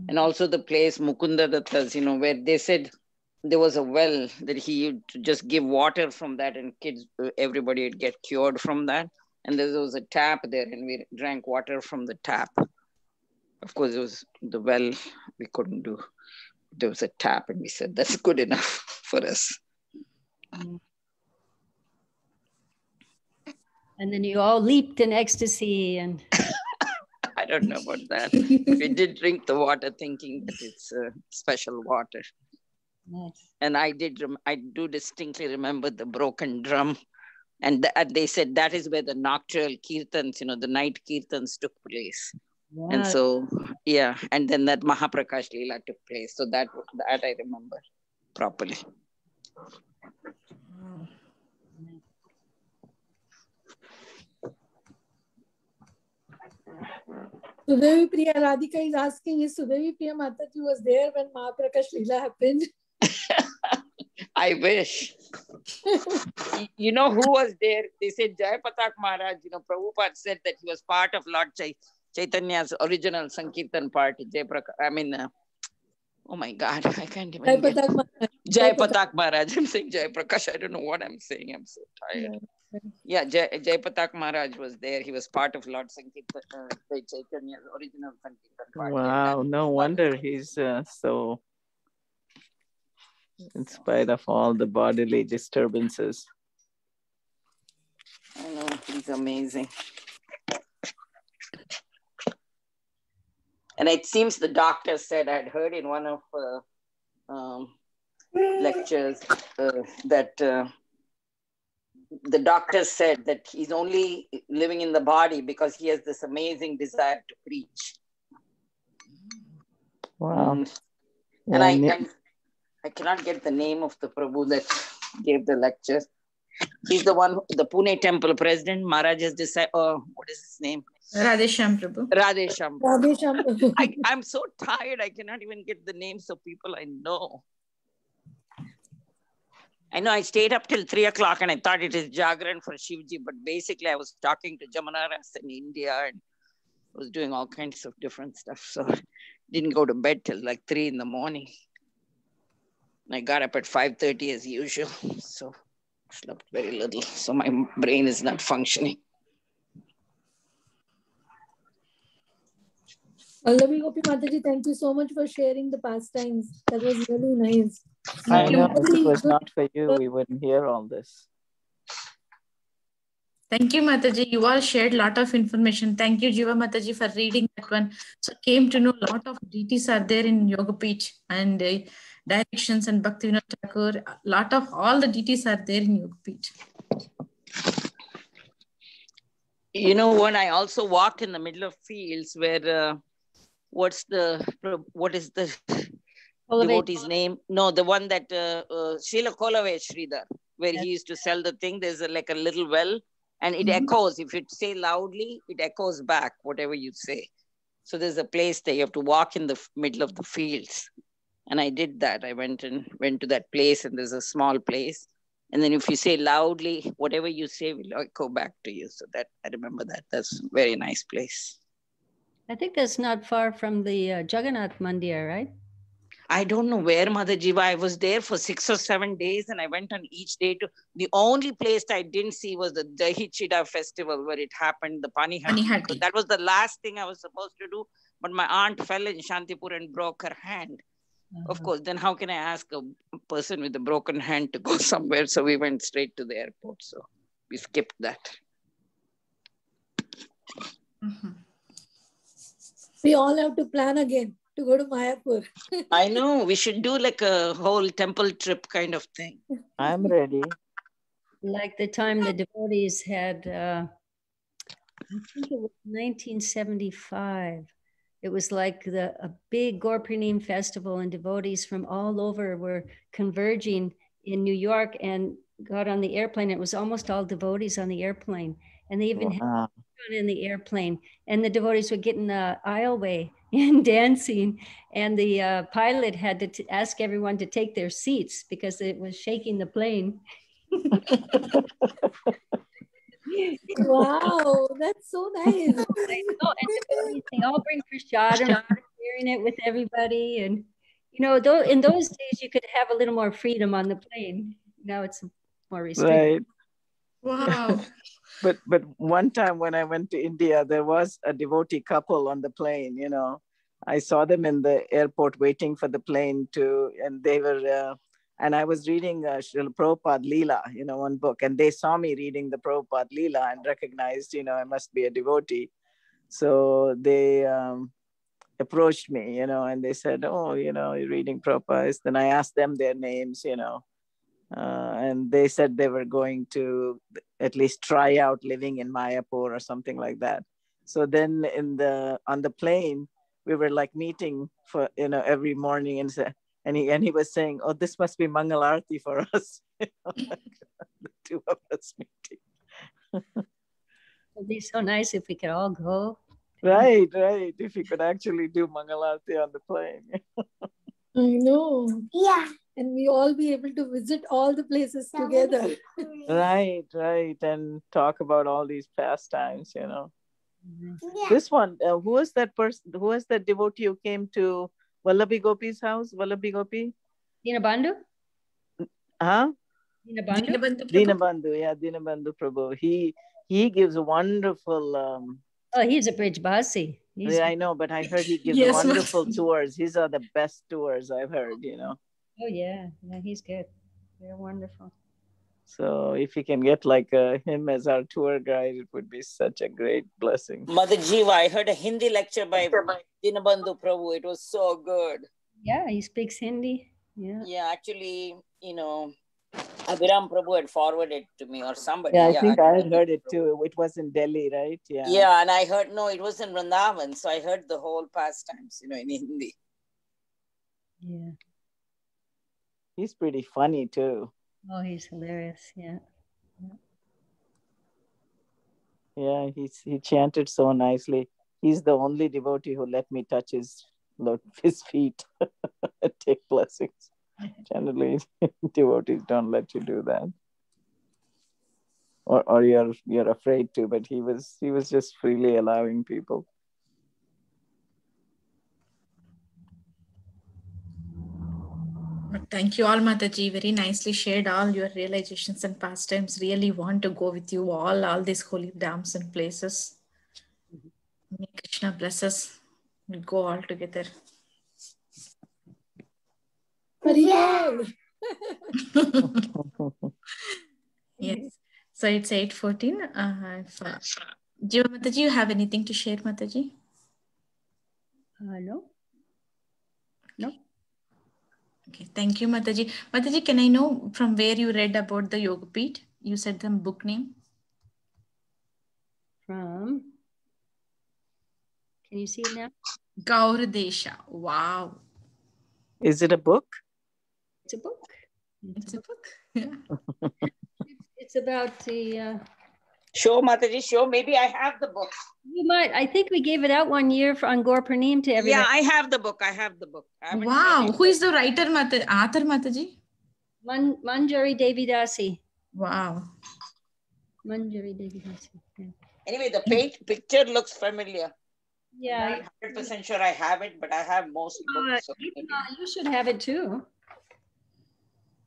And also the place Mukunda Datta's, you know, where they said there was a well that he would just give water from that and kids, everybody would get cured from that. And there was a tap there and we drank water from the tap. Of course, it was the well we couldn't do. There was a tap and we said, that's good enough for us. And then you all leaped in ecstasy and... I don't know about that. We did drink the water thinking that it's special water. Nice. And I do distinctly remember the broken drum. And they said that is where the nocturnal kirtans, you know, the night kirtans took place. Wow. And so, yeah. And then that Mahaprakash Leela took place. So that I remember properly. Sudevi Priya, Radhika is asking, is Sudevi Priya Mataji was there when Mahaprakash Leela happened? I wish. You know who was there? They said Jai Patak Maharaj, you know, Prabhupada said that he was part of Lord Chaitanya's original Sankirtan party. Oh my God, I can't even Jai Patak Maharaj. I'm saying Jai Prakash. I don't know what I'm saying. I'm so tired. Yeah, Jai Patak Maharaj was there. He was part of Lord Sankirtan, Chaitanya's original Sankirtan party. Wow, no wonder he's so... in spite of all the bodily disturbances. I know, he's amazing. And it seems the doctor said, I'd heard in one of lectures that the doctor said that he's only living in the body because he has this amazing desire to preach. Wow. And I cannot get the name of the Prabhu that gave the lecture. He's the one, the Pune temple president, Maharaj's disciple. What is his name? Radhesham Prabhu. Radhesham. I'm so tired. I cannot even get the names of people I know. I know I stayed up till 3 o'clock and I thought it is Jagran for Shivji, but basically I was talking to Jamanaras in India and was doing all kinds of different stuff. So I didn't go to bed till like 3 in the morning. I got up at 5:30 as usual, so slept very little. So my brain is not functioning. Vallavi Gopi Mataji, thank you so much for sharing the pastimes. That was really nice. I know if it was not for you, we wouldn't hear all this. Thank you, Mataji. You all shared a lot of information. Thank you, Jiva Mataji, for reading that one. So came to know a lot of deities are there in Yoga Peeth and directions and Bhaktivinoda Thakur. A lot of all the deities are there in Yoga Peeth. You know, when I also walked in the middle of fields where, what is the devotee's name? No, the one that Srila Kolave Sridhar, where he used to sell the thing. There's like a little well and it echoes. If you say loudly, it echoes back, whatever you say. So there's a place there. You have to walk in the middle of the fields. And I did that. I went to that place and there's a small place. And then if you say loudly, whatever you say will echo back to you. So that I remember that. That's a very nice place. I think that's not far from the Jagannath Mandir, right? I don't know where, Mother Jiva. I was there for 6 or 7 days and I went on each day to, the only place I didn't see was the Dahi Chida festival where it happened, the Panihati. So that was the last thing I was supposed to do. But my aunt fell in Shantipur and broke her hand. Of course, then how can I ask a person with a broken hand to go somewhere? So we went straight to the airport. So we skipped that. We all have to plan again to go to Mayapur. I know. We should do like a whole temple trip kind of thing. I'm ready. Like the time the devotees had, I think it was 1975. It was like a big Gaur Purnima festival and devotees from all over were converging in New York and got on the airplane. It was almost all devotees on the airplane. And they even had in the airplane. And the devotees were getting the aisleway and dancing. And the pilot had to ask everyone to take their seats because it was shaking the plane. Wow, that's so nice. I know, and they all bring prashadam, sharing it with everybody. And, you know, in those days, you could have a little more freedom on the plane. Now it's more restricted. Right. Wow. But one time when I went to India, there was a devotee couple on the plane, you know. I saw them in the airport waiting for the plane and they were... and I was reading Srila Prabhupada Leela, you know, one book, and they saw me reading the Prabhupada Leela and recognized, you know, I must be a devotee. So they approached me, you know, and they said, oh, you know, you're reading Prabhupada. Then I asked them their names, you know, and they said they were going to at least try out living in Mayapur or something like that. So then on the plane, we were like meeting for, you know, every morning and he was saying, oh, this must be Mangal Arati for us. You know, like the two of us meeting. It'd be so nice if we could all go. Right. If we could actually do Mangal Arati on the plane. I know. Yeah. And we all be able to visit all the places together. Right. And talk about all these pastimes, you know. Yeah. This one, who was that person? Who was that devotee who came to Vallabhi Gopi's house? Vallabhi Gopi? Dinabandhu? Huh? Dinabandhu? Dinabandhu, yeah, Dinabandhu Prabhu. He gives a wonderful... oh, he's a Bridge Basi. Yeah, I know, but I heard he gives wonderful tours. These are the best tours I've heard, you know. Oh, yeah, he's good. They're wonderful. So if you can get like him as our tour guide, it would be such a great blessing. Mother Jiva, I heard a Hindi lecture by Dinabandhu Prabhu. It was so good. Yeah, he speaks Hindi. Yeah, actually, you know, Abhiram Prabhu had forwarded to me or somebody. Yeah, I think I had heard it too. It was in Delhi, right? Yeah. Yeah, and I heard, no, it was in Vrindavan. So I heard the whole pastimes, you know, in Hindi. Yeah. He's pretty funny too. Oh, he's hilarious. Yeah. Yeah, he chanted so nicely. He's the only devotee who let me touch his feet and take blessings. Generally, devotees don't let you do that, or you're afraid to. But he was just freely allowing people. Thank you all, Mataji. Very nicely shared all your realizations and pastimes. Really want to go with you all these holy dams and places. May Krishna bless us. We'll go all together. Yeah. Yes. So it's 8:14. Jiva Mataji, you have anything to share, Mataji? No. No. Okay, thank you, Mataji. Mataji, can I know from where you read about the Yogapeeth? You said the book name. From, can you see it now? Gaurdesha. Wow. Is it a book? It's a book. It's a book. Yeah. It's about the. Show, Mataji, show. Maybe I have the book. You might. I think we gave it out one year on Gaur Praneem to everybody. Yeah, I have the book. I have the book. Wow. Who is the writer, author, Mataji? Manjari Devidasi. Wow. Manjari Devidasi. Yeah. Anyway, the picture looks familiar. Yeah. I'm not 100% sure I have it, but I have most books. So you should have it too.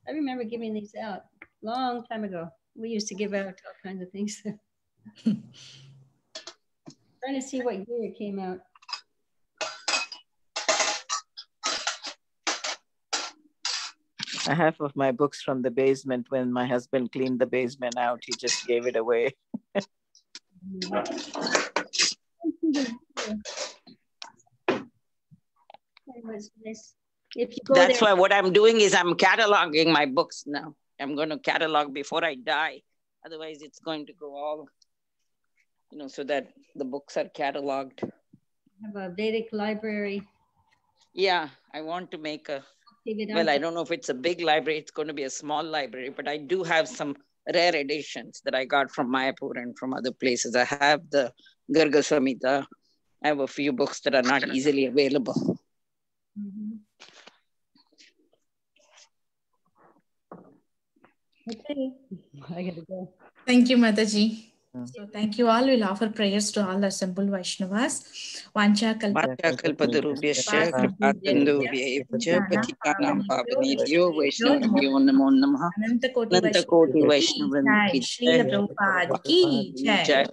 I remember giving these out long time ago. We used to give out all kinds of things. Trying to see what year it came out. I have of my books from the basement. When my husband cleaned the basement out, he just gave it away. that's why what I'm doing is I'm cataloging my books now. I'm going to catalog before I die. Otherwise, it's going to go all, so that the books are cataloged. Have a Vedic library. Yeah, I want to make well, I don't know if it's a big library. It's going to be a small library, but I do have some rare editions that I got from Mayapur and from other places. I have the Garga Samhita. I have a few books that are not easily available. Mm-hmm. Okay, I gotta go. Thank you, Mataji. So thank you all. We'll offer prayers to all assembled Vaishnavas. Vancha kalpatarubhyascha kripatandubhyayavcha patitanam pavanebhyo vaishnavabhyo namo namaha. Ananta koti Vaishnavan ki jai. Srila Prabhupada ki jai.